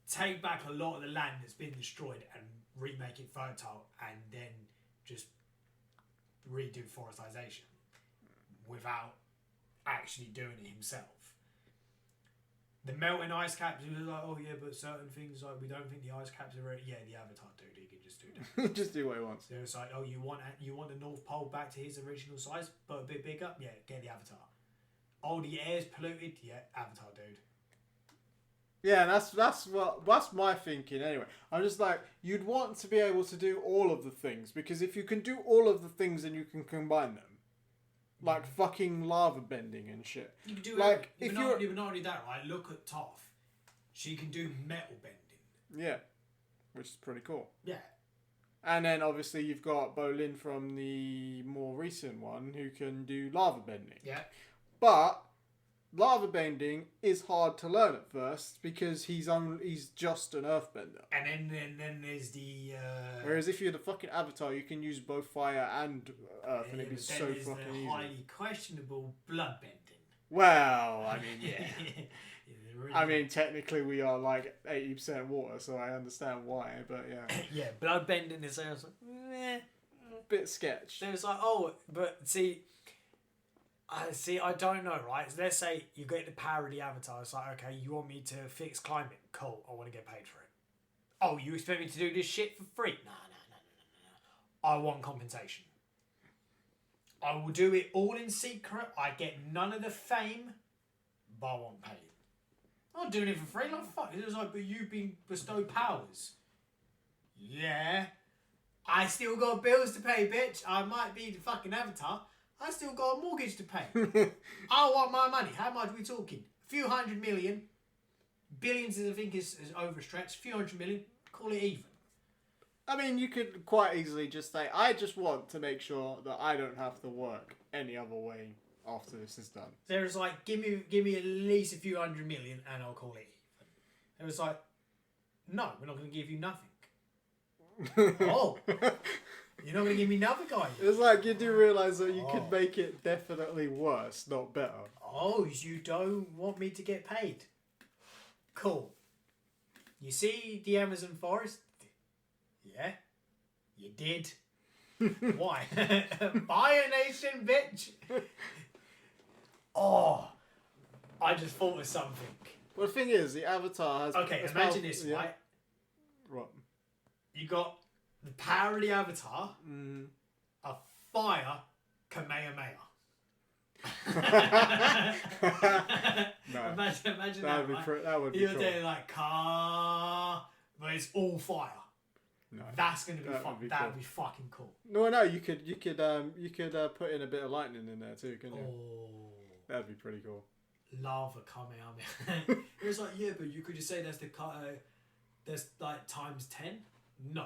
take back a lot of the land that's been destroyed and remake it fertile and then just redo forestation without actually doing it himself. The melting ice caps, he was like, oh yeah, but certain things, like, we don't think the ice caps are ready. Yeah, the Avatar dude, he can just do that.
Just do what he wants.
So it's like, oh, you want the North Pole back to his original size, but a bit bigger? Yeah, get the Avatar. Oh, the air's polluted? Yeah, Avatar dude.
Yeah, that's my thinking anyway. I'm just like, you'd want to be able to do all of the things, because if you can do all of the things, then you can combine them. Like fucking lava bending and shit.
You can do
like
if you're not only that, right? Look at Toph. She can do metal bending.
Yeah, which is pretty cool.
Yeah.
And then obviously you've got Bolin from the more recent one who can do lava bending.
Yeah.
But lava bending is hard to learn at first because he's just an earthbender.
And then there's the.
Whereas if you're the fucking Avatar, you can use both fire and earth, and it'd be so fucking easy.
Highly questionable blood bending.
Well, I mean, yeah. I mean, technically we are like 80% water, so I understand why. But yeah.
Yeah, blood bending is like,
bit sketch.
So it's like, oh, but see. I don't know, right? So let's say you get the power of the Avatar. It's like, okay, you want me to fix climate? Cool, I want to get paid for it. Oh, you expect me to do this shit for free? No. I want compensation. I will do it all in secret. I get none of the fame, but I want paid. I'm not doing it for free. Like, fuck. It was like, but you've been bestowed powers. Yeah. I still got bills to pay, bitch. I might be the fucking Avatar. I still got a mortgage to pay. I want my money. How much are we talking? A few hundred million. Billions, I think, is overstretched. A few hundred million. Call it even.
I mean, you could quite easily just say, I just want to make sure that I don't have to work any other way after this is done.
So it was like, give me at least a few hundred million and I'll call it even. It was like, no, we're not going to give you nothing. Oh. You're not going to give me nothing, are you?
It's like you do realise that you could make it definitely worse, not better.
Oh, you don't want me to get paid? Cool. You see the Amazon forest? Yeah, you did. Why? Bionation, bitch. Oh, I just thought of something.
Well, the thing is, the Avatar has...
Okay, imagine this,
yeah.
right?
What?
You got the power of the Avatar, a fire Kamehameha.
No.
Imagine that, right?
That would be
You're
cool.
doing like car, but it's all fire.
No,
that's gonna be fun. That would
cool.
be fucking cool.
No, you could put in a bit of lightning in there too, couldn't you?
Oh,
that'd be pretty cool.
Lava Kamehameha. It was like, yeah, but you could just say that's like times 10. No,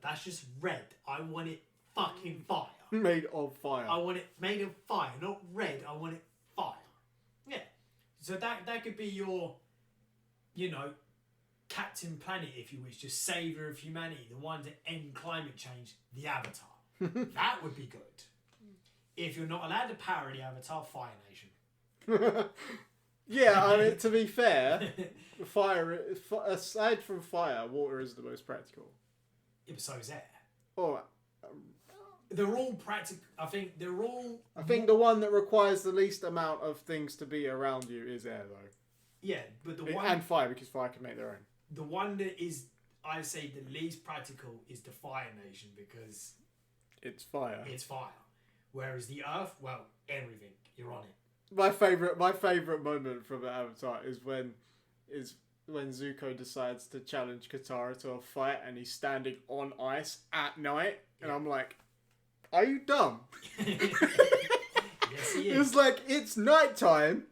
that's just red. I want it fucking fire.
Made of fire.
I want it made of fire, not red. I want it fire. Yeah. So that could be your, Captain Planet, if you wish, just savior of humanity, the one to end climate change, the Avatar. That would be good. If you're not allowed to power the Avatar, Fire Nation.
Yeah, I mean, to be fair, aside from fire, water is the most practical.
Yeah, but so is air.
Oh,
they're all practical. I think they're all...
I think the one that requires the least amount of things to be around you is air, though.
Yeah, but the one...
And fire, because fire can make their own.
The one that is, I say, the least practical is the Fire Nation, because...
It's fire.
It's fire. Whereas the Earth, well, everything. You're on it.
My favourite moment from the Avatar is when when Zuko decides to challenge Katara to a fight and he's standing on ice at night, and I'm like, are you dumb?
Yes, he is.
It's like, it's nighttime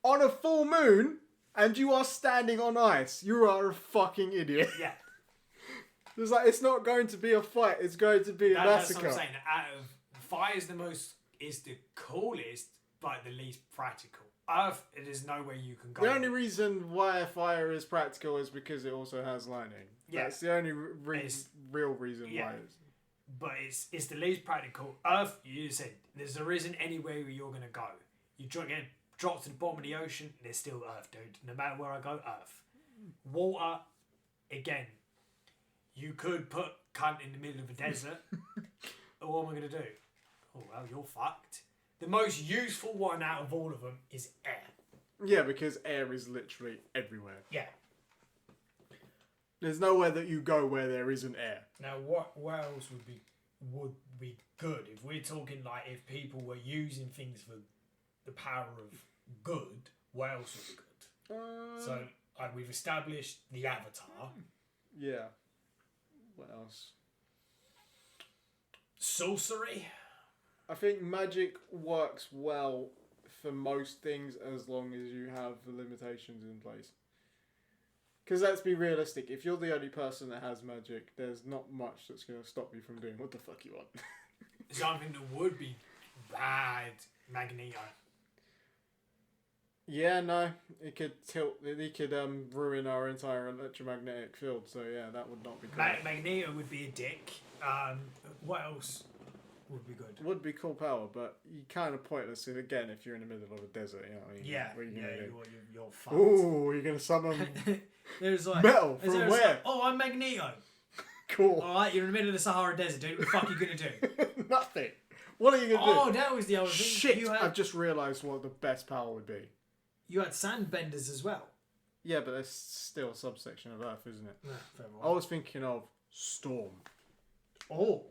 on a full moon and you are standing on ice. You are a fucking idiot.
Yeah.
It's like, it's not going to be a fight, it's going to be a massacre.
That's what I'm saying. Out of fire is the coolest, but the least practical. Earth, it is nowhere you can go.
The only reason why fire is practical is because it also has lightning. Yeah. That's the only real reason why it's...
But it's the least practical. Earth, you said, there isn't anywhere where you're going to go. You get dropped to the bottom of the ocean, there's still Earth, dude. No matter where I go, Earth. Water, again, you could put cunt in the middle of a desert. What am I going to do? Oh, well, you're fucked. The most useful one out of all of them is air.
Yeah, because air is literally everywhere.
Yeah.
There's nowhere that you go where there isn't air.
Now, what else would be good if we're talking like if people were using things for the power of good? What else would be good? So we've established the Avatar.
Yeah. What else?
Sorcery.
I think magic works well for most things as long as you have the limitations in place. Because let's be realistic, if you're the only person that has magic, there's not much that's going to stop you from doing what the fuck you want.
Something that would be bad, Magneto.
Yeah, no, it could ruin our entire electromagnetic field, so yeah, that would not be cool.
Magneto would be a dick. What else would be good?
Would be cool power, but you kind of pointless again if you're in the middle of a desert, you know what I mean?
Yeah,
what are you gonna do?
You're fucked.
Ooh, you're going to summon
There's like,
metal from where?
Like, oh, I'm Magneto.
Cool.
Alright, you're in the middle of the Sahara Desert, dude. What the fuck are you going to do?
Nothing. What are you going to do?
Oh, that was the other thing.
Shit, I've just realised what the best power would be.
You had sandbenders as well.
Yeah, but that's still a subsection of Earth, isn't it?
Yeah, fair
I was thinking of Storm.
Oh.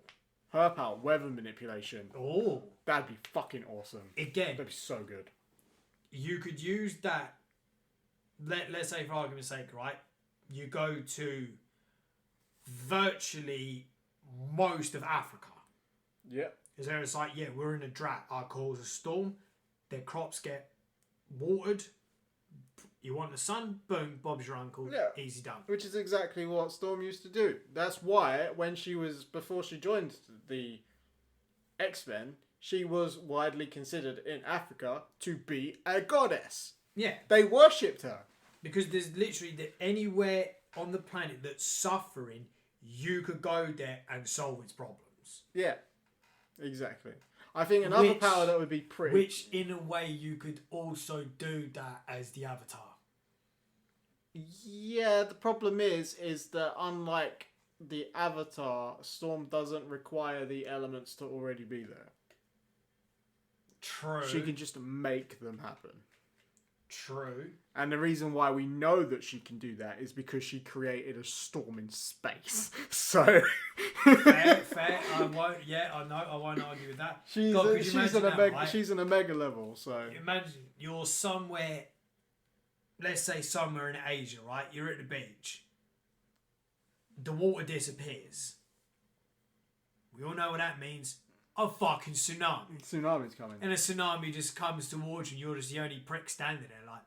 Her power, weather manipulation.
Oh.
That'd be fucking awesome.
Again.
That'd be so good.
You could use that. Let's say, for argument's sake, right? You go to virtually most of Africa.
Yeah.
Is there it's like, yeah, we're in a drought. I cause a storm. Their crops get watered. You want the sun? Boom, Bob's your uncle.
Yeah.
Easy done.
Which is exactly what Storm used to do. That's why before she joined the X-Men, she was widely considered in Africa to be a goddess.
Yeah.
They worshipped her.
Because there's literally anywhere on the planet that's suffering, you could go there and solve its problems.
Yeah. Exactly. I think another power that would be pretty...
Which, in a way, you could also do that as the Avatar.
Yeah, the problem is that unlike the Avatar, Storm doesn't require the elements to already be there.
True.
She can just make them happen.
True.
And the reason why we know that she can do that is because she created a storm in space. So...
fair. I won't argue with that.
She's an Omega level, so...
Imagine you're somewhere, let's say somewhere in Asia, right? You're at the beach. The water disappears. We all know what that means. A fucking tsunami.
Tsunami's coming.
And a tsunami just comes towards you and you're just the only prick standing there like,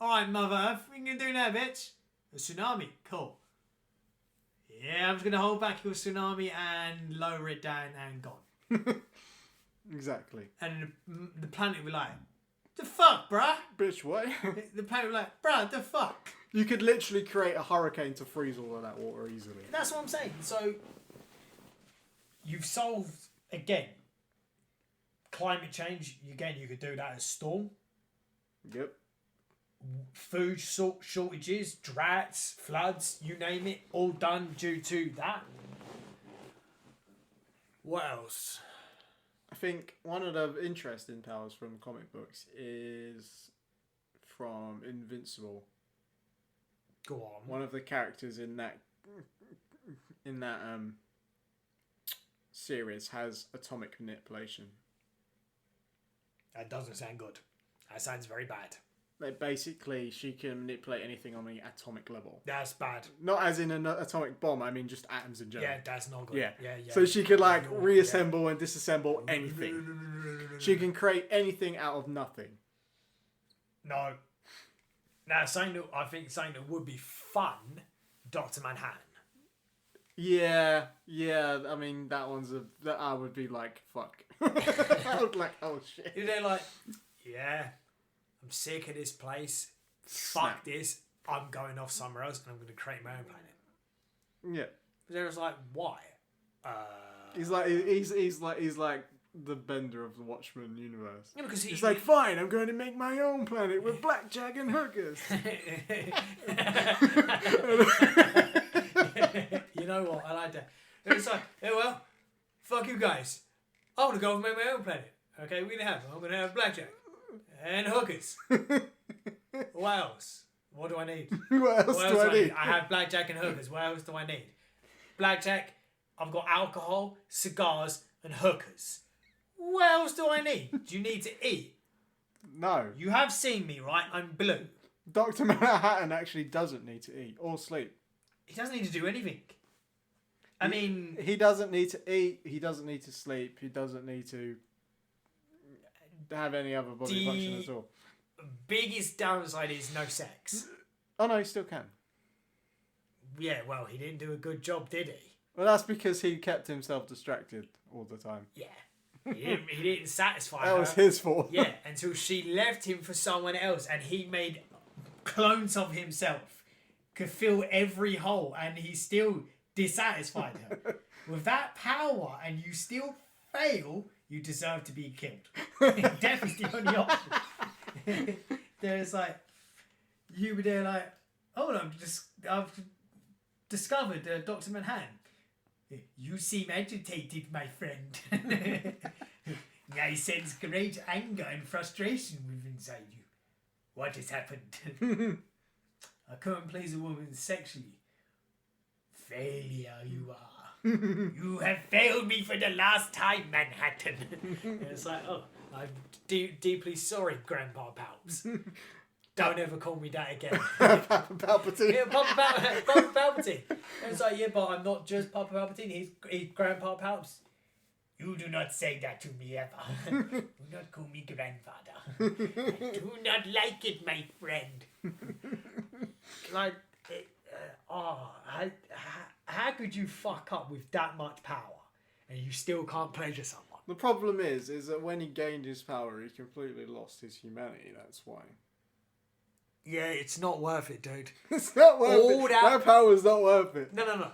alright, Mother Earth, what you gonna do now, bitch? A tsunami, cool. Yeah, I'm just gonna hold back your tsunami and lower it down and gone.
Exactly.
And the planet will be like, the fuck, bruh?
Bitch, what?
The planet will be like, bruh, the fuck?
You could literally create a hurricane to freeze all of that water easily.
That's what I'm saying. So, you've solved, again, climate change. Again, you could do that as storm.
Yep.
Food shortages, droughts, floods, you name it, all done due to that. What else?
I think one of the interesting powers from comic books is from Invincible.
Go on.
One of the characters in that series has atomic manipulation.
That doesn't sound good. That sounds very bad.
Like basically, she can manipulate anything on the atomic level.
That's bad.
Not as in an atomic bomb. I mean just atoms in general.
Yeah, that's not good.
Yeah.
Yeah.
So she could like reassemble and disassemble anything. She can create anything out of nothing.
No. Now, I think something that would be fun, Dr. Manhattan.
Yeah. I mean, that I would be like, fuck. I would like, oh shit.
They're like, yeah, I'm sick of this place. Fuck this. I'm going off somewhere else and I'm going to create my own planet.
Yeah.
They're just like, why?
He's like the bender of the Watchmen universe.
Yeah, because
he's like, fine, I'm going to make my own planet with blackjack and hookers.
You know what? I like that. It's like, hey, well, fuck you guys. I want to go and make my own planet. Okay, I'm going to have blackjack and hookers. What else? What do I need?
What else do I need?
I have blackjack and hookers. What else do I need? Blackjack, I've got alcohol, cigars, and hookers. What else do I need? Do you need to eat?
No.
You have seen me, right? I'm blue.
Dr. Manhattan actually doesn't need to eat or sleep.
He doesn't need to do anything. I mean...
He doesn't need to eat. He doesn't need to sleep. He doesn't need to have any other body function at all.
Biggest downside is no sex.
Oh, no, he still can.
Yeah, well, he didn't do a good job, did he?
Well, that's because he kept himself distracted all the time.
Yeah. He didn't satisfy her.
That was his fault.
Yeah, until she left him for someone else and he made clones of himself, could fill every hole, and he still dissatisfied her. With that power and you still fail, you deserve to be killed. Death is the only option. There's like, you were there like, oh, I've discovered Dr. Manhattan. You seem agitated, my friend. I sense great anger and frustration within inside you. What has happened? I can't please a woman sexually. Failure you are. You have failed me for the last time, Manhattan. It's like, oh, I'm deeply sorry, Grandpa Palps. Don't ever call me that again.
Papa Palpatine.
Yeah, Papa Palpatine. And it's like, yeah, but I'm not just Papa Palpatine. He's Grandpa Palps. You do not say that to me ever. Do not call me grandfather. I do not like it, my friend. Like, how could you fuck up with that much power and you still can't pleasure someone?
The problem is that when he gained his power, he completely lost his humanity. That's why.
Yeah, it's not worth it, dude.
It's not worth it. That power's not worth it.
No.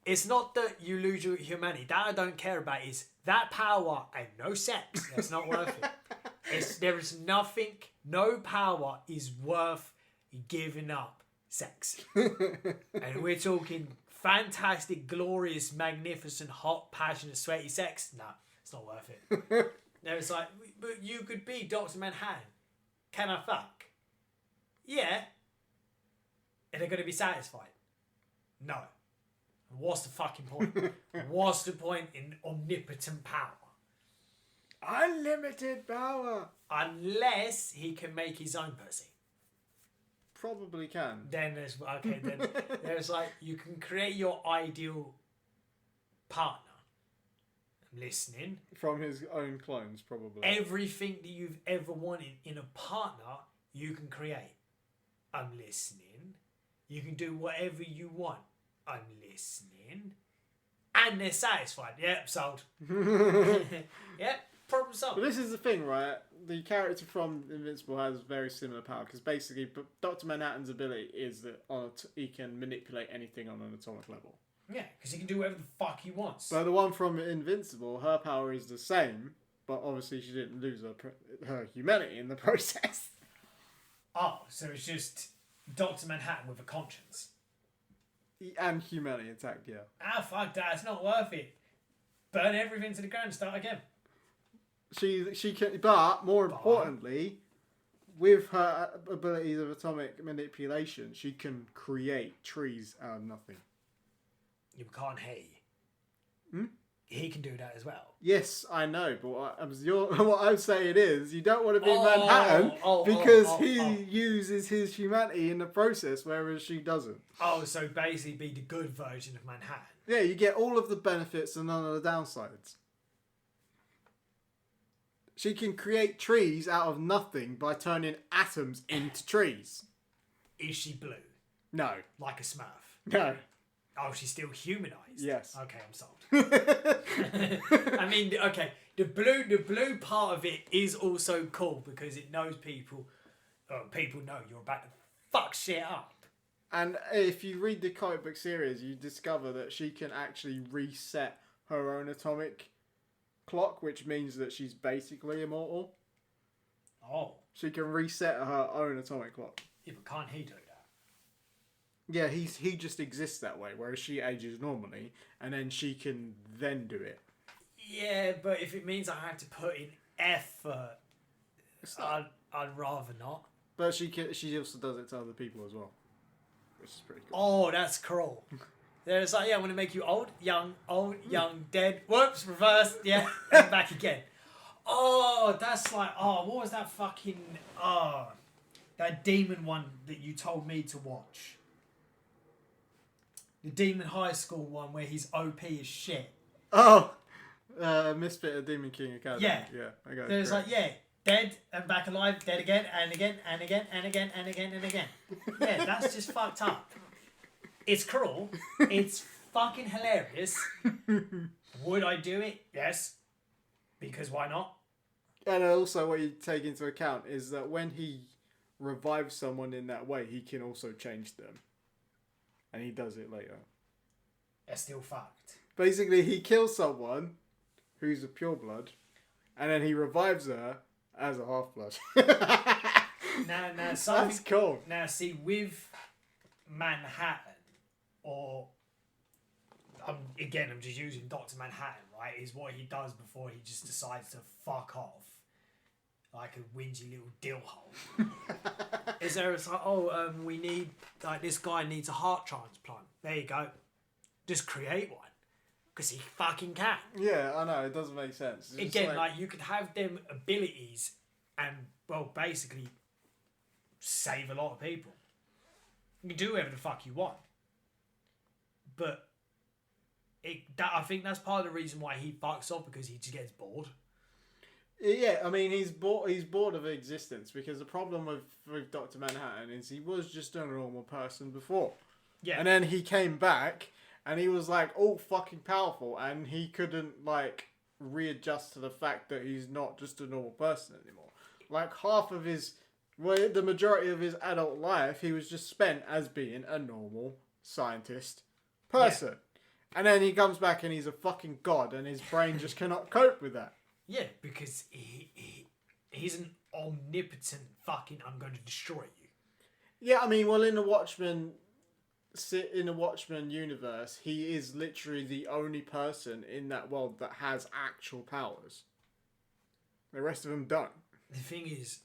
It's not that you lose your humanity. That I don't care about. Is that power and no sex. That's not worth it. There is nothing, no power is worth giving up sex. And we're talking fantastic, glorious, magnificent, hot, passionate, sweaty sex. No, it's not worth it. No, it's like, but you could be Dr. Manhattan. Can I fuck? Yeah. Are they going to be satisfied? No. What's the fucking point? What's the point in omnipotent power?
Unlimited power.
Unless he can make his own pussy.
Probably can.
Then there's like, you can create your ideal partner. I'm listening.
From his own clones, probably.
Everything that you've ever wanted in a partner, you can create. I'm listening. You can do whatever you want. I'm listening. And they're satisfied. Yep, sold. Yep, problem solved.
But this is the thing, right? The character from Invincible has very similar power, because basically Dr. Manhattan's ability is that he can manipulate anything on an atomic level.
Yeah, because he can do whatever the fuck he wants.
But the one from Invincible, her power is the same, but obviously she didn't lose her humanity in the process.
Oh, so it's just Dr. Manhattan with a conscience.
And humanity intact, yeah.
Ah, fuck that, it's not worth it. Burn everything to the ground and start again.
She can, but more importantly, with her abilities of atomic manipulation, she can create trees out of nothing.
You can't hay.
Hmm?
he can do that as well.
Yes, I know, but what I'm saying is, you don't want to be Manhattan because he uses his humanity in the process, whereas she doesn't.
Oh, so basically be the good version of Manhattan.
Yeah, you get all of the benefits and none of the downsides. She can create trees out of nothing by turning atoms into trees.
Is she blue?
No.
Like a Smurf?
No.
Oh, she's still humanized.
Yes.
Okay, I'm sold. I mean, okay, the blue part of it is also cool because it knows people. People know you're about to fuck shit up.
And if you read the comic book series, you discover that she can actually reset her own atomic clock, which means that she's basically immortal.
Oh.
She can reset her own atomic clock.
Yeah, but can't he do that?
Yeah, he just exists that way, whereas she ages normally, and then she can then do it.
Yeah, but if it means I have to put in effort, I'd rather not.
But she also does it to other people as well, which is pretty cool.
Oh, that's cool. There's like, yeah, I want to make you old, young, dead. Whoops, reversed. Yeah, and back again. Oh, that's like, what was that fucking, that demon one that you told me to watch? The Demon High School one where he's OP as shit.
Oh, Misfit of Demon King Academy.
Yeah.
Yeah, I got it.
There's like, yeah, dead and back alive, dead again, and again, and again, and again, and again, and again. Yeah, that's just fucked up. It's cruel. It's fucking hilarious. Would I do it? Yes. Because why not?
And also what you take into account is that when he revives someone in that way, he can also change them. And he does it later.
They're still fucked.
Basically, he kills someone who's a pureblood, and then he revives her as a half-blood.
Now,
that's cool.
Now, see, with Manhattan, or I'm just using Dr. Manhattan, right? Is what he does before he just decides to fuck off, like a whingy little dill hole. Is there it's like, we need, like, this guy needs a heart transplant. There you go. Just create one. Because he fucking can.
Yeah, I know. It doesn't make sense. It's
again, like, you could have them abilities and, well, basically save a lot of people. You can do whatever the fuck you want. But I think that's part of the reason why he fucks off, because he just gets bored.
Yeah, I mean, he's bored of existence, because the problem with Dr. Manhattan is he was just a normal person before. Yeah. And then he came back, and he was, like, all fucking powerful, and he couldn't, like, readjust to the fact that he's not just a normal person anymore. Like, the majority of his adult life, he was just spent as being a normal scientist person. Yeah. And then he comes back and he's a fucking god, and his brain just cannot cope with that. Yeah,
because he's an omnipotent fucking I'm going to destroy you.
Yeah, I mean, well, in the Watchmen universe, he is literally the only person in that world that has actual powers. The rest of them don't.
The thing is,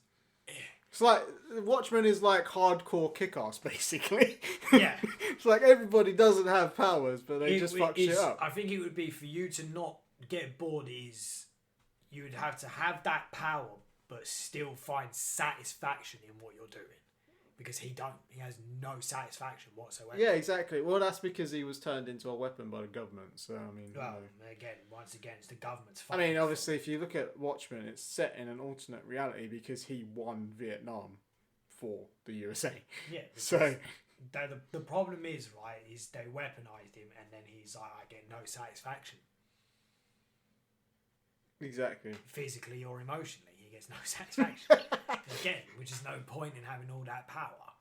it's like Watchmen is like hardcore kick-ass, basically.
Yeah.
It's like everybody doesn't have powers, but they just fuck shit up.
I think it would be, for you to not get bored, is you would have to have that power but still find satisfaction in what you're doing. Because he has no satisfaction whatsoever.
Yeah, exactly. Well, that's because he was turned into a weapon by the government. So, I mean...
Well, once again, it's the government's fault.
I mean, obviously, if you look at Watchmen, it's set in an alternate reality because he won Vietnam for the USA.
Yeah.
So...
The problem is, right, is they weaponized him, and then he's like, I get no satisfaction.
Exactly.
Physically or emotionally, he gets no satisfaction. Again, which is no point in having all that power.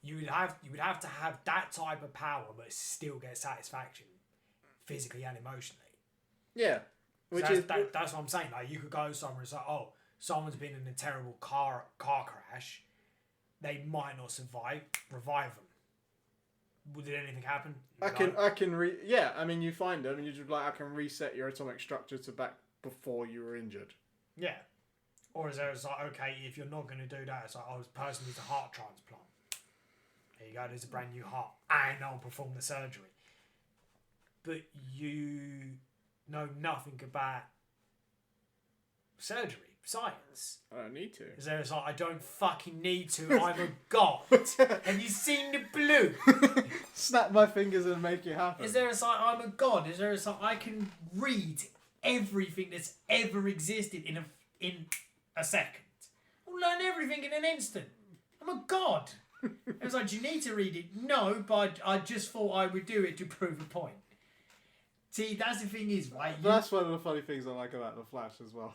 You would have to have that type of power, but still get satisfaction, physically and emotionally.
Yeah,
that's what I'm saying. Like, you could go somewhere and say, "Oh, someone's been in a terrible car crash. They might not survive. Revive them." Did anything happen?
Yeah, I mean, you find them and you're just like, I can reset your atomic structure to back before you were injured.
Yeah. Or is there, it's like, okay, if you're not going to do that, it's like, this person needs a heart transplant. There you go, there's a brand new heart. And I'll perform the surgery. but you know nothing about surgery, science.
I don't need to.
Is there like, I don't fucking need to, I'm a god. Have you seen the blue?
Snap my fingers and make it happen.
Is there a like, I'm a god? Is there a like, I can read everything that's ever existed in a second. I'll learn everything in an instant. I'm a god. It was like, do you need to read it? No, but I just thought I would do it to prove a point. See, that's the thing is, right?
That's one of the funny things I like about the Flash as well.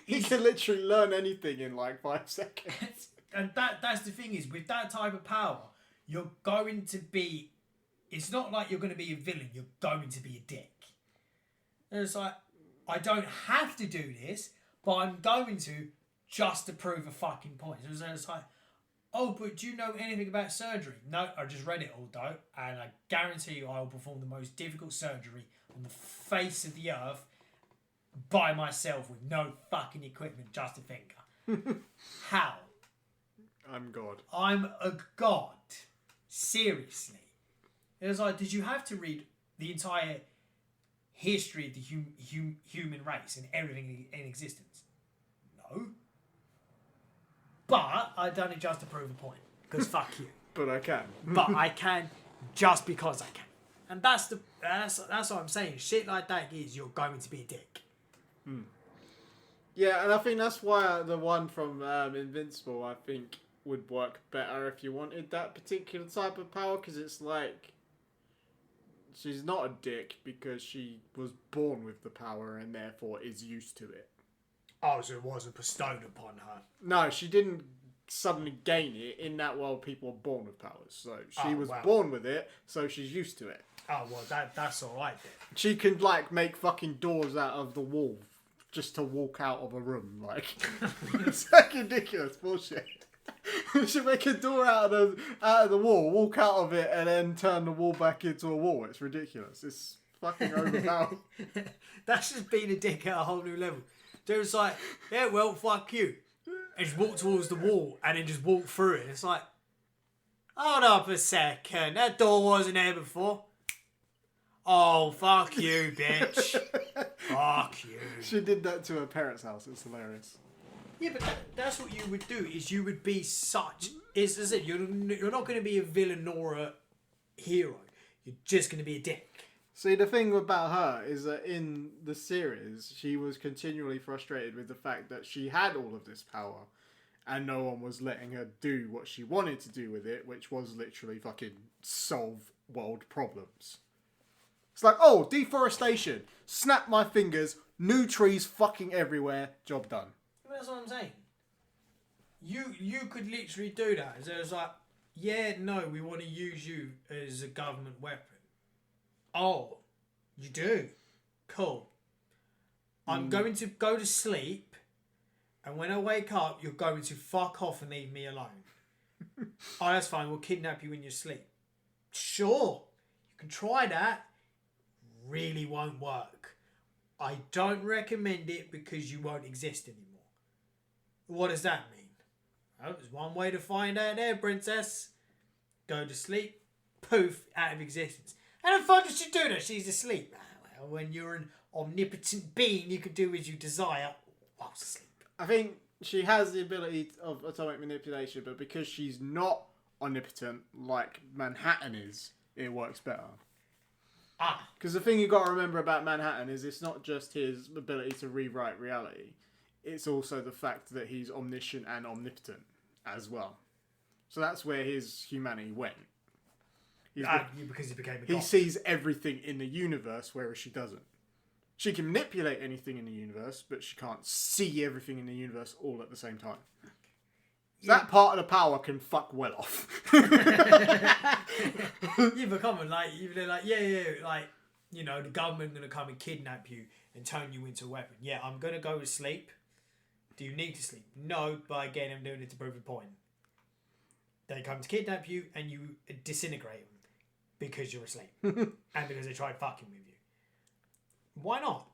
He can literally learn anything in like 5 seconds.
And that's the thing is, with that type of power, you're going to be... It's not like you're going to be a villain. You're going to be a dick. And it's like, I don't have to do this, but I'm going to just to prove a fucking point. So it's like, oh, but do you know anything about surgery? No, I just read it all, though, and I guarantee you I will perform the most difficult surgery on the face of the earth by myself with no fucking equipment, just a finger. How?
I'm God.
I'm a god. Seriously. It was like, did you have to read the entire history of the human race and everything in existence? No. But I've done it just to prove a point. Because fuck you.
But I can.
But I can just because I can. And that's what I'm saying. Shit like that is you're going to be a dick.
Yeah, and I think that's why the one from Invincible, I think, would work better if you wanted that particular type of power. Because it's like, she's not a dick because she was born with the power and therefore is used to it.
Oh, so it wasn't bestowed upon her.
No, she didn't suddenly gain it. In that world, people are born with powers. So she was born with it, so she's used to it.
Oh, well, that's alright then.
She can, like, make fucking doors out of the wall just to walk out of a room. Like, it's fucking ridiculous bullshit. She make a door out of the wall, walk out of it, and then turn the wall back into a wall. It's ridiculous. It's fucking overpowered.
That's just being a dick at a whole new level. Dude was like, yeah, well, fuck you. And just walk towards the wall and then just walk through it. It's like, hold up a second. That door wasn't there before. Oh, fuck you, bitch. Fuck you.
She did that to her parents' house. It's hilarious.
Yeah, but that's what you would do, is you would be such... Is it? You're not going to be a villain nor a hero. You're just going to be a dick.
See, the thing about her is that in the series, she was continually frustrated with the fact that she had all of this power and no one was letting her do what she wanted to do with it, which was literally fucking solve world problems. It's like, oh, deforestation. Snap my fingers. New trees fucking everywhere. Job done.
That's what I'm saying. You could literally do that. So it's like, yeah, no, we want to use you as a government weapon. Oh, you do? Cool. I'm going to go to sleep, and when I wake up, you're going to fuck off and leave me alone. Oh, that's fine. We'll kidnap you in your sleep. Sure. You can try that. Really won't work. I don't recommend it because you won't exist anymore. What does that mean? Oh, there's one way to find out there, princess. Go to sleep. Poof, out of existence. How the fuck does she do that? She's asleep. Well, when you're an omnipotent being, you can do as you desire while asleep.
I think she has the ability of atomic manipulation, but because she's not omnipotent like Manhattan is, it works better. Because the thing you got to remember about Manhattan is it's not just his ability to rewrite reality. It's also the fact that he's omniscient and omnipotent as well. So that's where his humanity went.
Because he became a god.
He sees everything in the universe, whereas she doesn't. She can manipulate anything in the universe, but she can't see everything in the universe all at the same time. So that part of the power can fuck well off.
You become like, they're like, yeah, like, you know, the government going to come and kidnap you and turn you into a weapon. Yeah, I'm going to go to sleep. Do you need to sleep? No, but again, I'm doing it to prove a point. They come to kidnap you and you disintegrate them because you're asleep. And because they tried fucking with you. Why not?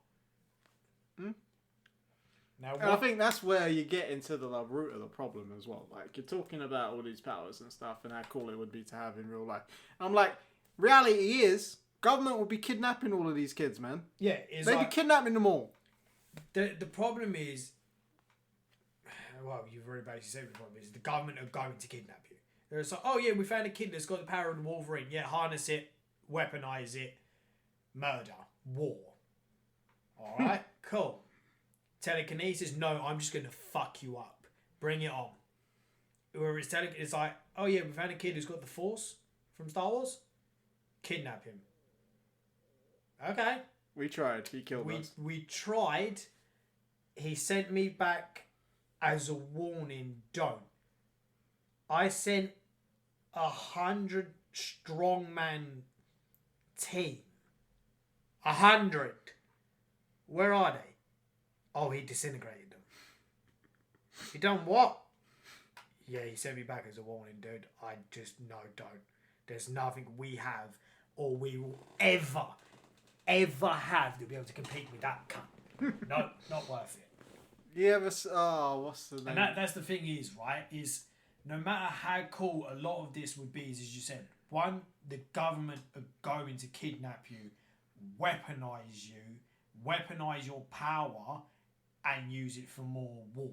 Now,
and I think that's where you get into the root of the problem as well. Like, you're talking about all these powers and stuff and how cool it would be to have in real life. And I'm like, reality is, government would be kidnapping all of these kids, man.
Yeah,
they'd be kidnapping them all.
The problem is, well, you've already basically said the problem is the government are going to kidnap you. They're just like, oh yeah, we found a kid that's got the power of the Wolverine. Yeah, harness it, weaponize it, murder, war. All right, cool. Telekinesis, no, I'm just gonna fuck you up. Bring it on. Or it's like, oh yeah, we found a kid who's got the Force from Star Wars. Kidnap him. Okay.
We tried. He killed us.
We tried. He sent me back as a warning. Don't. I sent 100 strongman team. 100. Where are they? Oh, he disintegrated them. He done what? Yeah, he sent me back as a warning, dude. I just, no, don't. There's nothing we have or we will ever have to be able to compete with that cunt. No, not worth it.
You ever... Oh, what's the name?
And that's the thing is, right, is no matter how cool a lot of this would be, is, as you said, one, the government are going to kidnap you, weaponize your power, and use it for more war.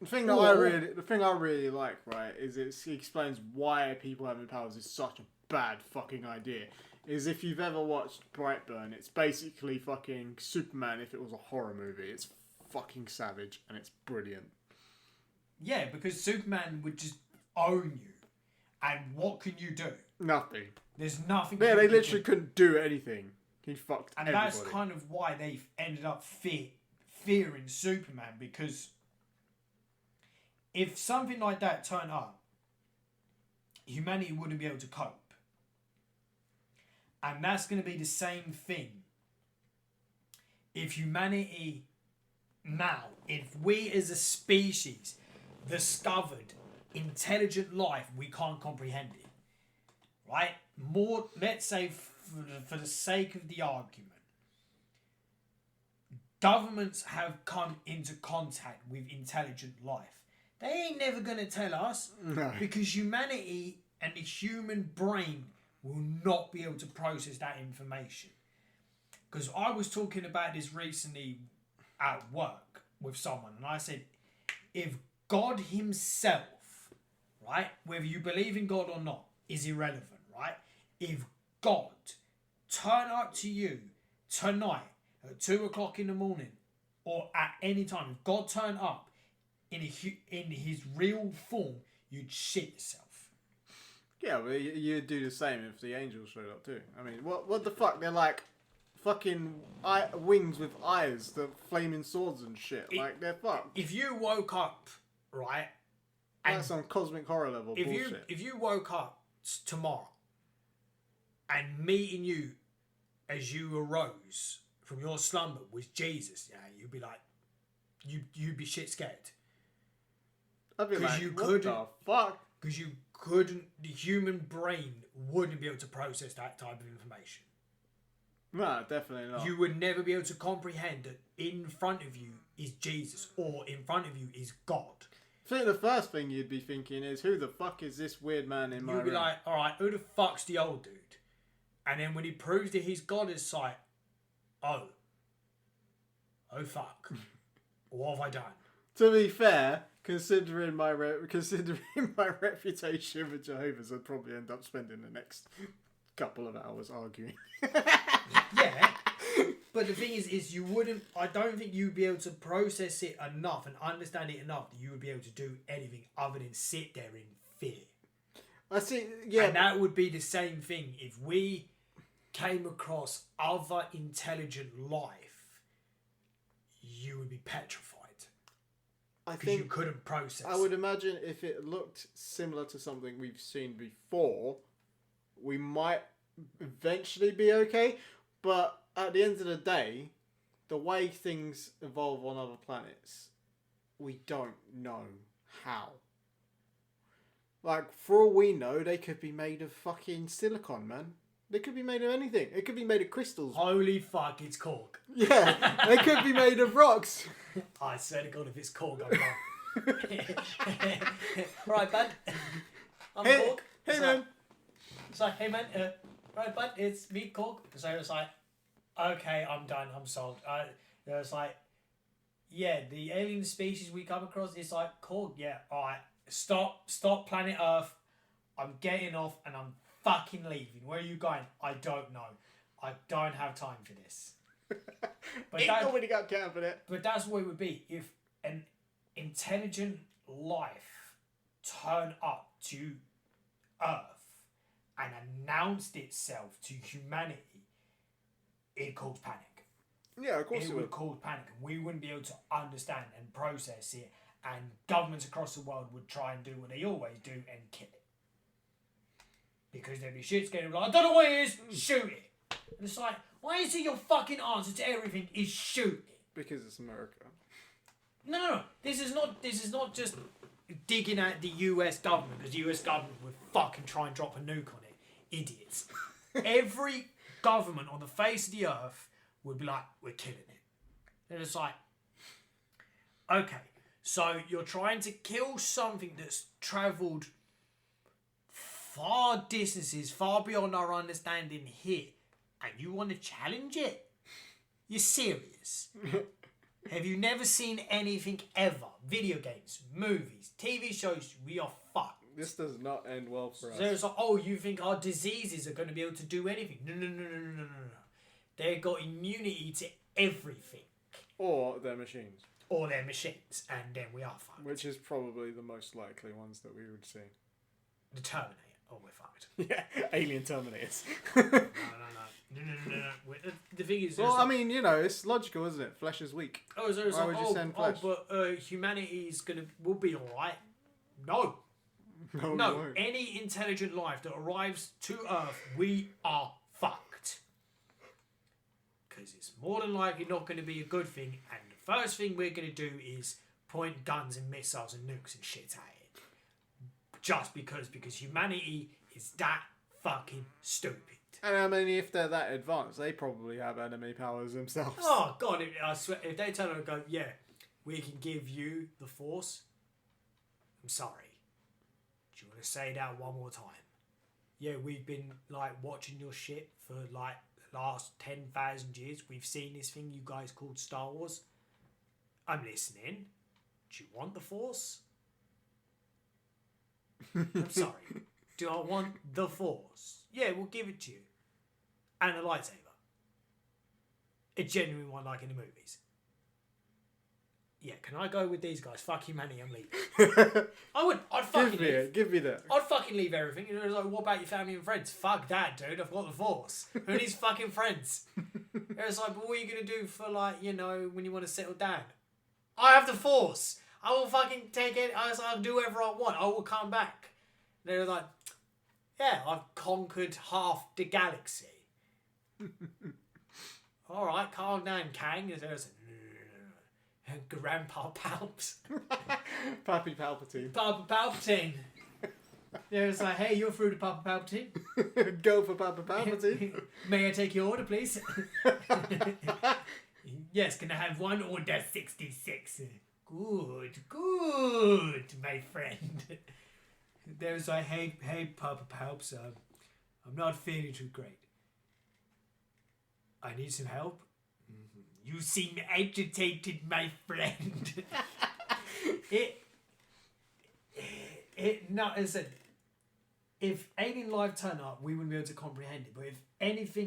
The thing I really like, right, is he explains why people having powers is such a bad fucking idea. Is if you've ever watched Brightburn, it's basically fucking Superman if it was a horror movie. It's fucking savage and it's brilliant.
Yeah, because Superman would just own you. And what can you do?
Nothing.
There's nothing.
Yeah, they literally couldn't do anything. He fucked
and
everybody.
That's kind of why they ended up fearing Superman, because if something like that turned up, humanity wouldn't be able to cope. And that's going to be the same thing. If humanity now, if we as a species discovered intelligent life, we can't comprehend it. Right? More, let's say for the sake of the argument, governments have come into contact with intelligent life. They ain't never going to tell us.
No.
Because humanity and the human brain will not be able to process that information. Because I was talking about this recently at work with someone, and I said, if God himself, right, whether you believe in God or not, is irrelevant, right? If God turned up to you tonight at 2 o'clock in the morning or at any time, if God turned up in his real form, you'd shit yourself.
Yeah, well, you'd do the same if the angels showed up too. I mean, what the fuck? They're like fucking wings with eyes, the flaming swords and shit. Like, they're fucked.
If you woke up, right?
That's some cosmic horror level bullshit.
If you woke up tomorrow and meeting you as you arose from your slumber was Jesus, yeah, you'd be like, you'd be shit scared.
I'd be like, what the fuck?
Because you couldn't, the human brain wouldn't be able to process that type of information.
No, definitely not.
You would never be able to comprehend that in front of you is Jesus or in front of you is God.
I think the first thing you'd be thinking is, who the fuck is this weird man in my room?
You'd be like, alright, who the fuck's the old dude? And then when he proves that he's God, it's like, oh fuck. What have I done?
To be fair, considering my reputation with Jehovah's, I'd probably end up spending the next couple of hours arguing.
Yeah, but the thing is you wouldn't. I don't think you'd be able to process it enough and understand it enough that you would be able to do anything other than sit there in fear.
I see. Yeah,
and that would be the same thing if we came across other intelligent life. You would be petrified.
I think
you couldn't process.
I would imagine if it looked similar to something we've seen before, we might eventually be okay. But at the end of the day, the way things evolve on other planets, we don't know how. Like, for all we know, they could be made of fucking silicon, man. They could be made of anything. It could be made of crystals.
Holy fuck, it's cork.
Yeah, they could be made of rocks.
I swear to God, if it's cork, I'm wrong. Right, bud. I'm cork.
Hey, man.
It's like, hey, man, right, but it's me, Korg. So it's like, okay, I'm done. I'm sold. It's like, yeah, the alien species we come across, it's like, Korg, yeah, alright, stop planet Earth. I'm getting off and I'm fucking leaving. Where are you going? I don't know. I don't have time for this.
But ain't nobody got time for that.
But that's what it would be if an intelligent life turned up to Earth and announced itself to humanity. It caused panic.
Yeah, of course it
would cause panic, and we wouldn't be able to understand and process it, and governments across the world would try and do what they always do and kill it. Because there'd be shit scared like, I don't know what it is, shoot it. And it's like, why is it your fucking answer to everything is shoot it?
Because it's America.
No. This is not just digging at the US government, because the US government would fucking try and drop a nuke on it. Idiots. Every government on the face of the earth would be like, we're killing it. And it's like, okay, so you're trying to kill something that's travelled far distances, far beyond our understanding here, and you want to challenge it? You're serious? Have you never seen anything ever? Video games, movies, TV shows, we are fucked.
This does not end well for us.
So it's like, oh, you think our diseases are going to be able to do anything? No. They've got immunity to everything.
Or their machines.
And then we are fucked.
Which is probably the most likely ones that we would see.
The Terminator. Oh, we're fucked.
Yeah, alien Terminators.
No. The thing is...
Well, I mean, you know, it's logical, isn't it? Flesh is weak.
Oh, so it's
Why
like,
would you send flesh?
but humanity will be alright. No.
No.
Any intelligent life that arrives to Earth, we are fucked. Because it's more than likely not going to be a good thing, and the first thing we're going to do is point guns and missiles and nukes and shit at it. Just because humanity is that fucking stupid.
And I mean, if they're that advanced, they probably have enemy powers themselves.
Oh, God, I swear, if they turn around and go, yeah, we can give you the Force, I'm sorry. Do you want to say that one more time? Yeah, we've been, like, watching your shit for, like, the last 10,000 years. We've seen this thing you guys called Star Wars. I'm listening. Do you want the Force? I'm sorry. Do I want the Force? Yeah, we'll give it to you. And a lightsaber. A genuine one like in the movies. Yeah, can I go with these guys? Fuck humanity, I'm leaving. I'd fucking leave.
Give me that.
I'd fucking leave everything. And it was like, what about your family and friends? Fuck that, dude. I've got the Force. Who needs fucking friends? It was like, but what are you going to do for, like, you know, when you want to settle down? I have the Force. I will fucking take it. I'll do whatever I want. I will come back. And they were like, yeah, I've conquered half the galaxy. All right, calm down, Kang. And there was Grandpa Palps.
Pappy Palpatine.
Papa Palpatine. There was like, hey, you're through to Papa Palpatine.
Go for Papa Palpatine.
May I take your order, please? Yes, can I have one order 66? Good, my friend. There was like, hey, Papa Palps, I'm not feeling too great. I need some help. Mm-hmm. You seem agitated, my friend. No, as I said, if alien life turned up, we wouldn't be able to comprehend it. But if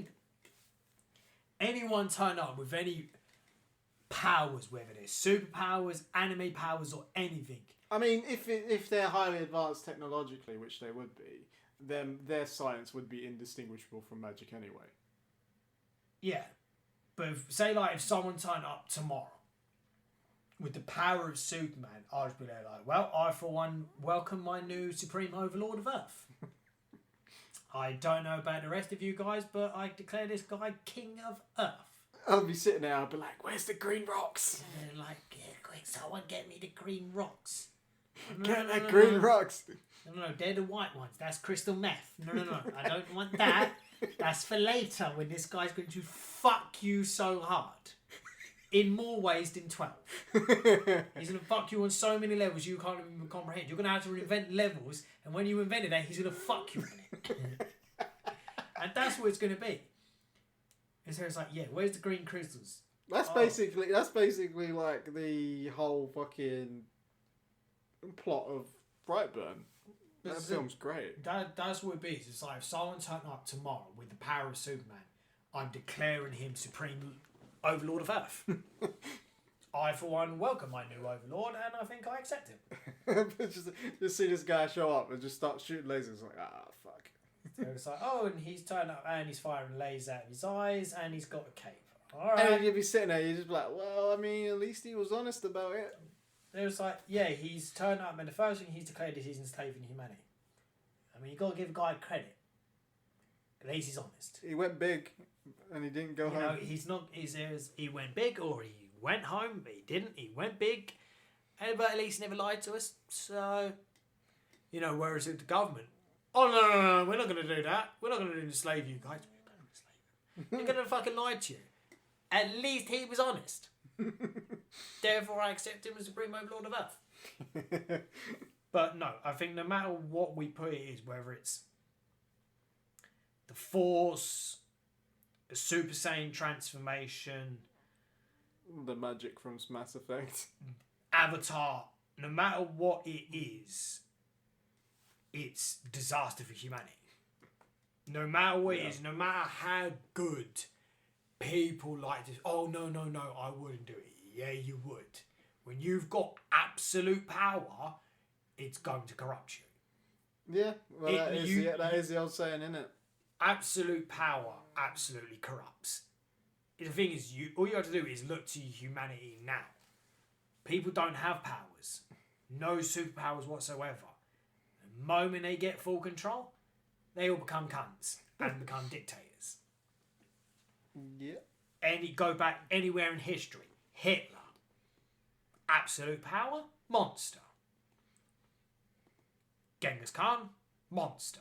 anyone turned up with any powers, whether they're superpowers, anime powers, or anything.
I mean, if they're highly advanced technologically, which they would be, then their science would be indistinguishable from magic anyway.
Yeah, but if someone turned up tomorrow with the power of Superman, I'd be there like, well, I for one welcome my new Supreme Overlord of Earth. I don't know about the rest of you guys, but I declare this guy King of Earth.
I'll be sitting there, I'll be like, where's the green rocks?
And like, yeah, quick, someone get me the green rocks.
Get that green rocks.
No, they're the white ones. That's crystal meth. No. I don't want that. That's for later when this guy's going to fuck you so hard. In more ways than 12. He's going to fuck you on so many levels you can't even comprehend. You're going to have to invent levels, and when you invent it, he's going to fuck you in it. And that's what it's going to be. And so it's like, yeah, where's the green crystals?
That's basically like the whole fucking plot of Brightburn. That film's great.
That's what it is. It's like if someone turned up tomorrow with the power of Superman, I'm declaring him supreme overlord of Earth. I, for one, welcome my new overlord, and I think I accept him.
just see this guy show up and just start shooting lasers. Like, fuck.
So it's like, oh, and he's turned up and he's firing lasers out of his eyes, and he's got a cape. All right.
And you'd be sitting there, you'd just be like, well, I mean, at least he was honest about it.
It was like, yeah, he's turned up, and the first thing he's declared is he's enslaving humanity. I mean, you got to give a guy credit. At least he's honest.
He went big, and he didn't go home.
No, he's not. He went big, or he went home, but he didn't. He went big, but at least he never lied to us. So, whereas with the government, oh no, we're not going to do that. We're not going to enslave you guys. We're going to fucking lie to you. At least he was honest. Therefore, I accept him as Supreme Overlord of Earth. But no, I think no matter what we put it is, whether it's the Force, a Super Saiyan transformation,
the magic from Mass Effect,
Avatar, no matter what it is, it's disaster for humanity. No matter what it is, no matter how good people like this, oh no, I wouldn't do it. Yeah, you would. When you've got absolute power, it's going to corrupt you.
Yeah, well, that is the old saying, isn't it?
Absolute power absolutely corrupts. The thing is, all you have to do is look to humanity now. People don't have powers. No superpowers whatsoever. The moment they get full control, they all become cunts and become dictators.
Yeah.
Go back anywhere in history. Hitler. Absolute power, monster. Genghis Khan, monster.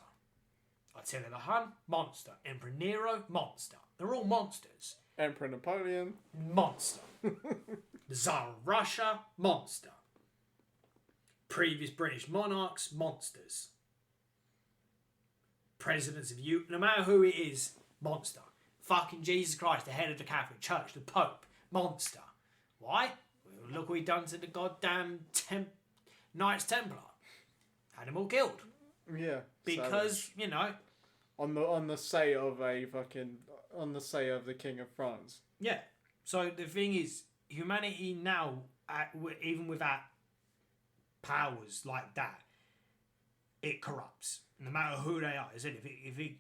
Attila the Hun, monster. Emperor Nero, monster. They're all monsters.
Emperor Napoleon,
monster. The Tsar of Russia, monster. Previous British monarchs, monsters. Presidents of Europe, no matter who it is, monster. Fucking Jesus Christ, the head of the Catholic Church, the Pope, monster. Why? Well, look what he done to the goddamn Knights Templar. Had them all killed.
Yeah.
Because,
on the say of the King of France.
Yeah. So the thing is, humanity now, even without powers like that, it corrupts. No matter who they are. Is it?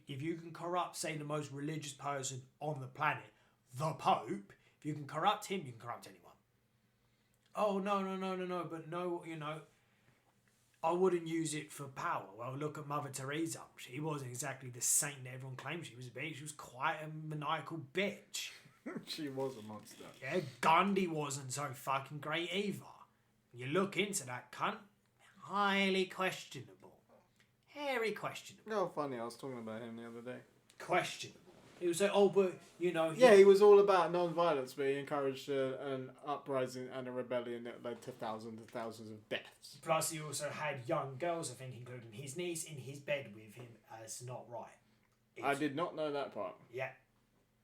If you can corrupt, say, the most religious person on the planet, the Pope, if you can corrupt him, you can corrupt anyone. Oh, no, but no, I wouldn't use it for power. Well, look at Mother Teresa. She wasn't exactly the saint that everyone claimed she was a bitch. She was quite a maniacal bitch.
She was a monster.
Yeah, Gandhi wasn't so fucking great either. You look into that cunt, highly questionable. Very questionable.
Oh, funny, I was talking about him the other day.
Questionable. He was like, oh, but,
he was all about non-violence, but he encouraged an uprising and a rebellion that led to thousands and thousands of deaths.
Plus, he also had young girls, I think, including his niece, in his bed with him as not right.
I did not know that part.
Yeah.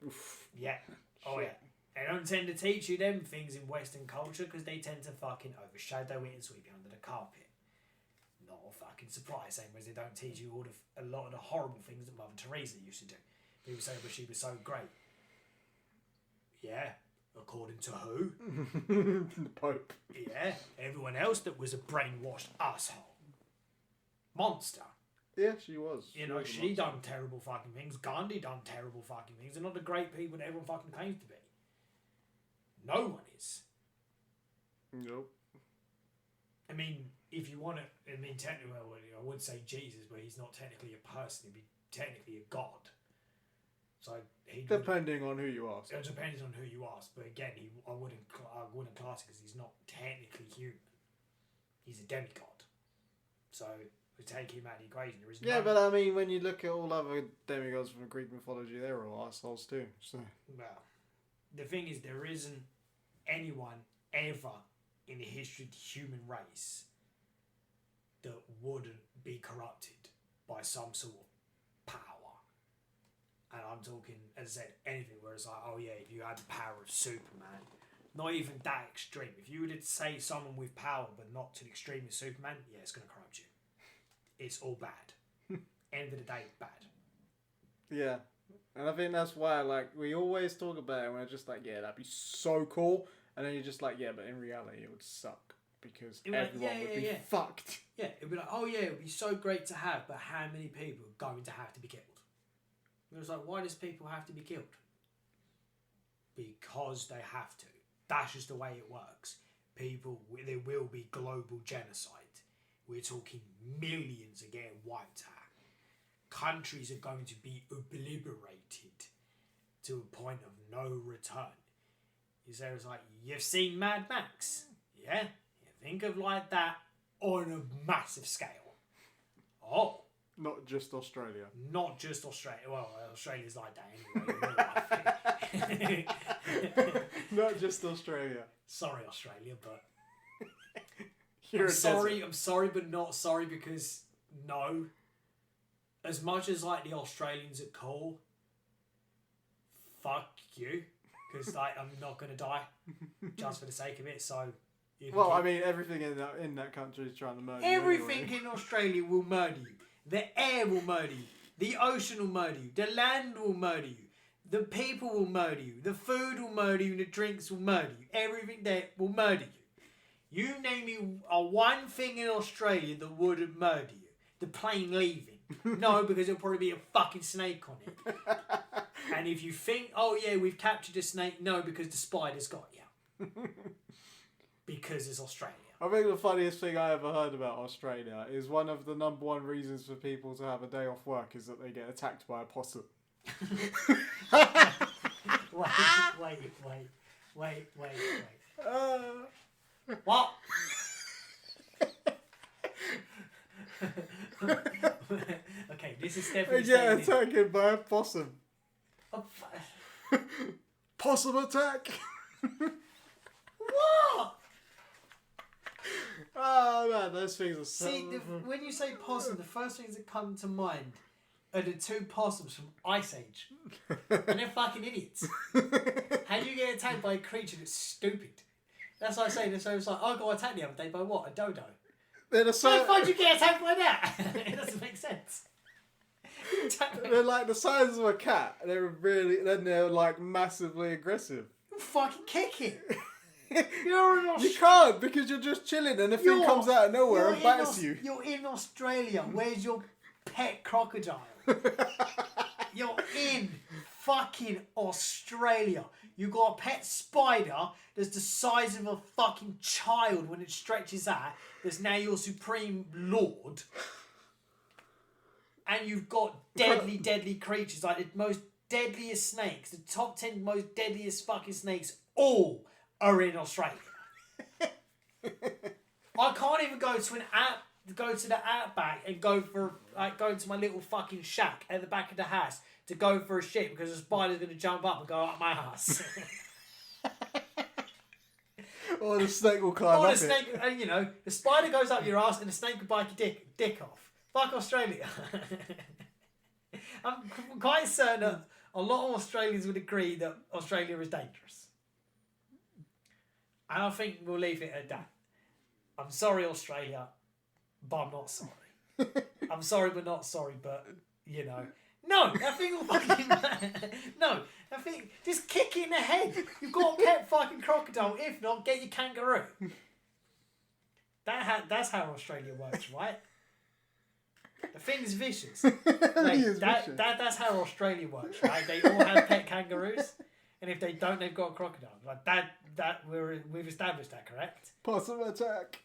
Oof.
Yeah. Oh, yeah. They don't tend to teach you them things in Western culture because they tend to fucking overshadow it and sweep it under the carpet. Not a fucking surprise, same as they don't teach you a lot of the horrible things that Mother Teresa used to do. People say, but she was so great. Yeah, according to who?
The Pope.
Yeah, everyone else that was a brainwashed asshole. Monster.
Yeah, she was.
She done terrible fucking things. Gandhi done terrible fucking things. They're not the great people that everyone fucking claims to be. No one is.
Nope.
I mean, if you want to, technically, well, I would say Jesus, but he's not technically a person. He'd be technically a god. So
depending on who you ask.
It depends on who you ask, but again, I wouldn't class it because he's not technically human. He's a demigod. So we take him out of the equation. There is
but I mean, when you look at all other demigods from Greek mythology, they're all assholes too. So.
Well, the thing is, there isn't anyone ever in the history of the human race that wouldn't be corrupted by some sort of power. and I'm talking, as I said, anything where it's like, oh yeah, if you had the power of Superman, not even that extreme. If you were to say someone with power but not to the extreme of Superman, yeah, it's going to corrupt you. It's all bad. End of the day, bad.
Yeah. And I think that's why, like, we always talk about it and we're just like, yeah, that'd be so cool. And then you're just like, yeah, but in reality it would suck because everyone would be fucked.
Yeah, it'd be like, oh yeah, it would be so great to have, but how many people are going to have to be killed? And it's like, why does people have to be killed? Because they have to. That's just the way it works. There will be global genocide. We're talking millions are getting wiped out. Countries are going to be obliterated to a point of no return. It's like, you've seen Mad Max, yeah? You think of like that on a massive scale. Oh.
Not just Australia.
Not just Australia. Well, Australia's like that anyway.
Not just Australia.
Sorry, Australia, but I'm sorry, but not sorry because no. As much as like the Australians are cool, fuck you, because like I'm not gonna die just for the sake of it. So,
I mean, everything in that country is trying to murder you.
Everything
anyway.
in Australia will murder you. The air will murder you. The ocean will murder you. The land will murder you. The people will murder you. The food will murder you. The drinks will murder you. Everything there will murder you. You name me one thing in Australia that wouldn't murder you. The plane leaving. No, because there'll probably be a fucking snake on it. And if you think, oh yeah, we've captured a snake, no, because the spider's got you. Because it's Australia.
I think the funniest thing I ever heard about Australia is one of the number one reasons for people to have a day off work is that they get attacked by a possum.
Wait. What? Okay, this is definitely.
They get attacked by a possum. Possum attack!
What?
Oh man, those things are so...
See, when you say possum, the first things that come to mind are the two possums from Ice Age. And they're fucking idiots. How do you get attacked by a creature that's stupid? That's what I say. So it's like, I got attacked the other day by what? A dodo.
They're the
Why the fuck do you get attacked by that? It doesn't make sense.
They're like the size of a cat. They're like massively aggressive.
You fucking kick it.
You can't because you're just chilling and the thing comes out of nowhere and bites you.
You're in Australia. Where's your pet crocodile? You're in fucking Australia. You got a pet spider that's the size of a fucking child when it stretches out. That's now your supreme lord. And you've got deadly creatures like the most deadliest snakes, the top 10 most deadliest fucking snakes, all are in Australia. I can't even go to the outback and go to my little fucking shack at the back of the house to go for a shit because the spider's going to jump up and go up my ass.
Or the snake will climb up
snake,
it.
And the spider goes up your ass and the snake will bite your dick off. Fuck Australia. I'm quite certain that a lot of Australians would agree that Australia is dangerous. And I think we'll leave it at that. I'm sorry, Australia, but I'm not sorry. I'm sorry, but not sorry, but, No, I think we'll fucking... No, I think... Just kick it in the head. You've got a pet fucking crocodile. If not, get your kangaroo. That's how Australia works, right? The thing's vicious. That's how Australia works, right? They all have pet kangaroos, and if they don't, they've got a crocodile. Like we've established that, correct?
Possum attack.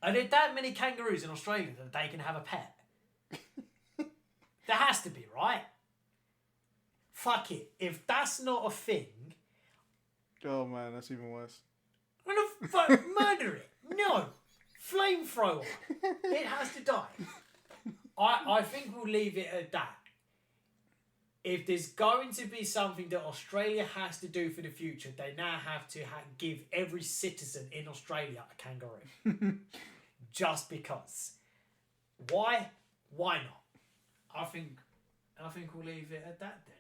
Are there that many kangaroos in Australia that they can have a pet? There has to be, right? Fuck it. If that's not a thing...
Oh man, that's even worse.
I'm gonna murder it. No. Flamethrower. It has to die. I think we'll leave it at that. If there's going to be something that Australia has to do for the future, they now have to give every citizen in Australia a kangaroo. Just because. Why? Why not? I think I think we'll leave it at that then.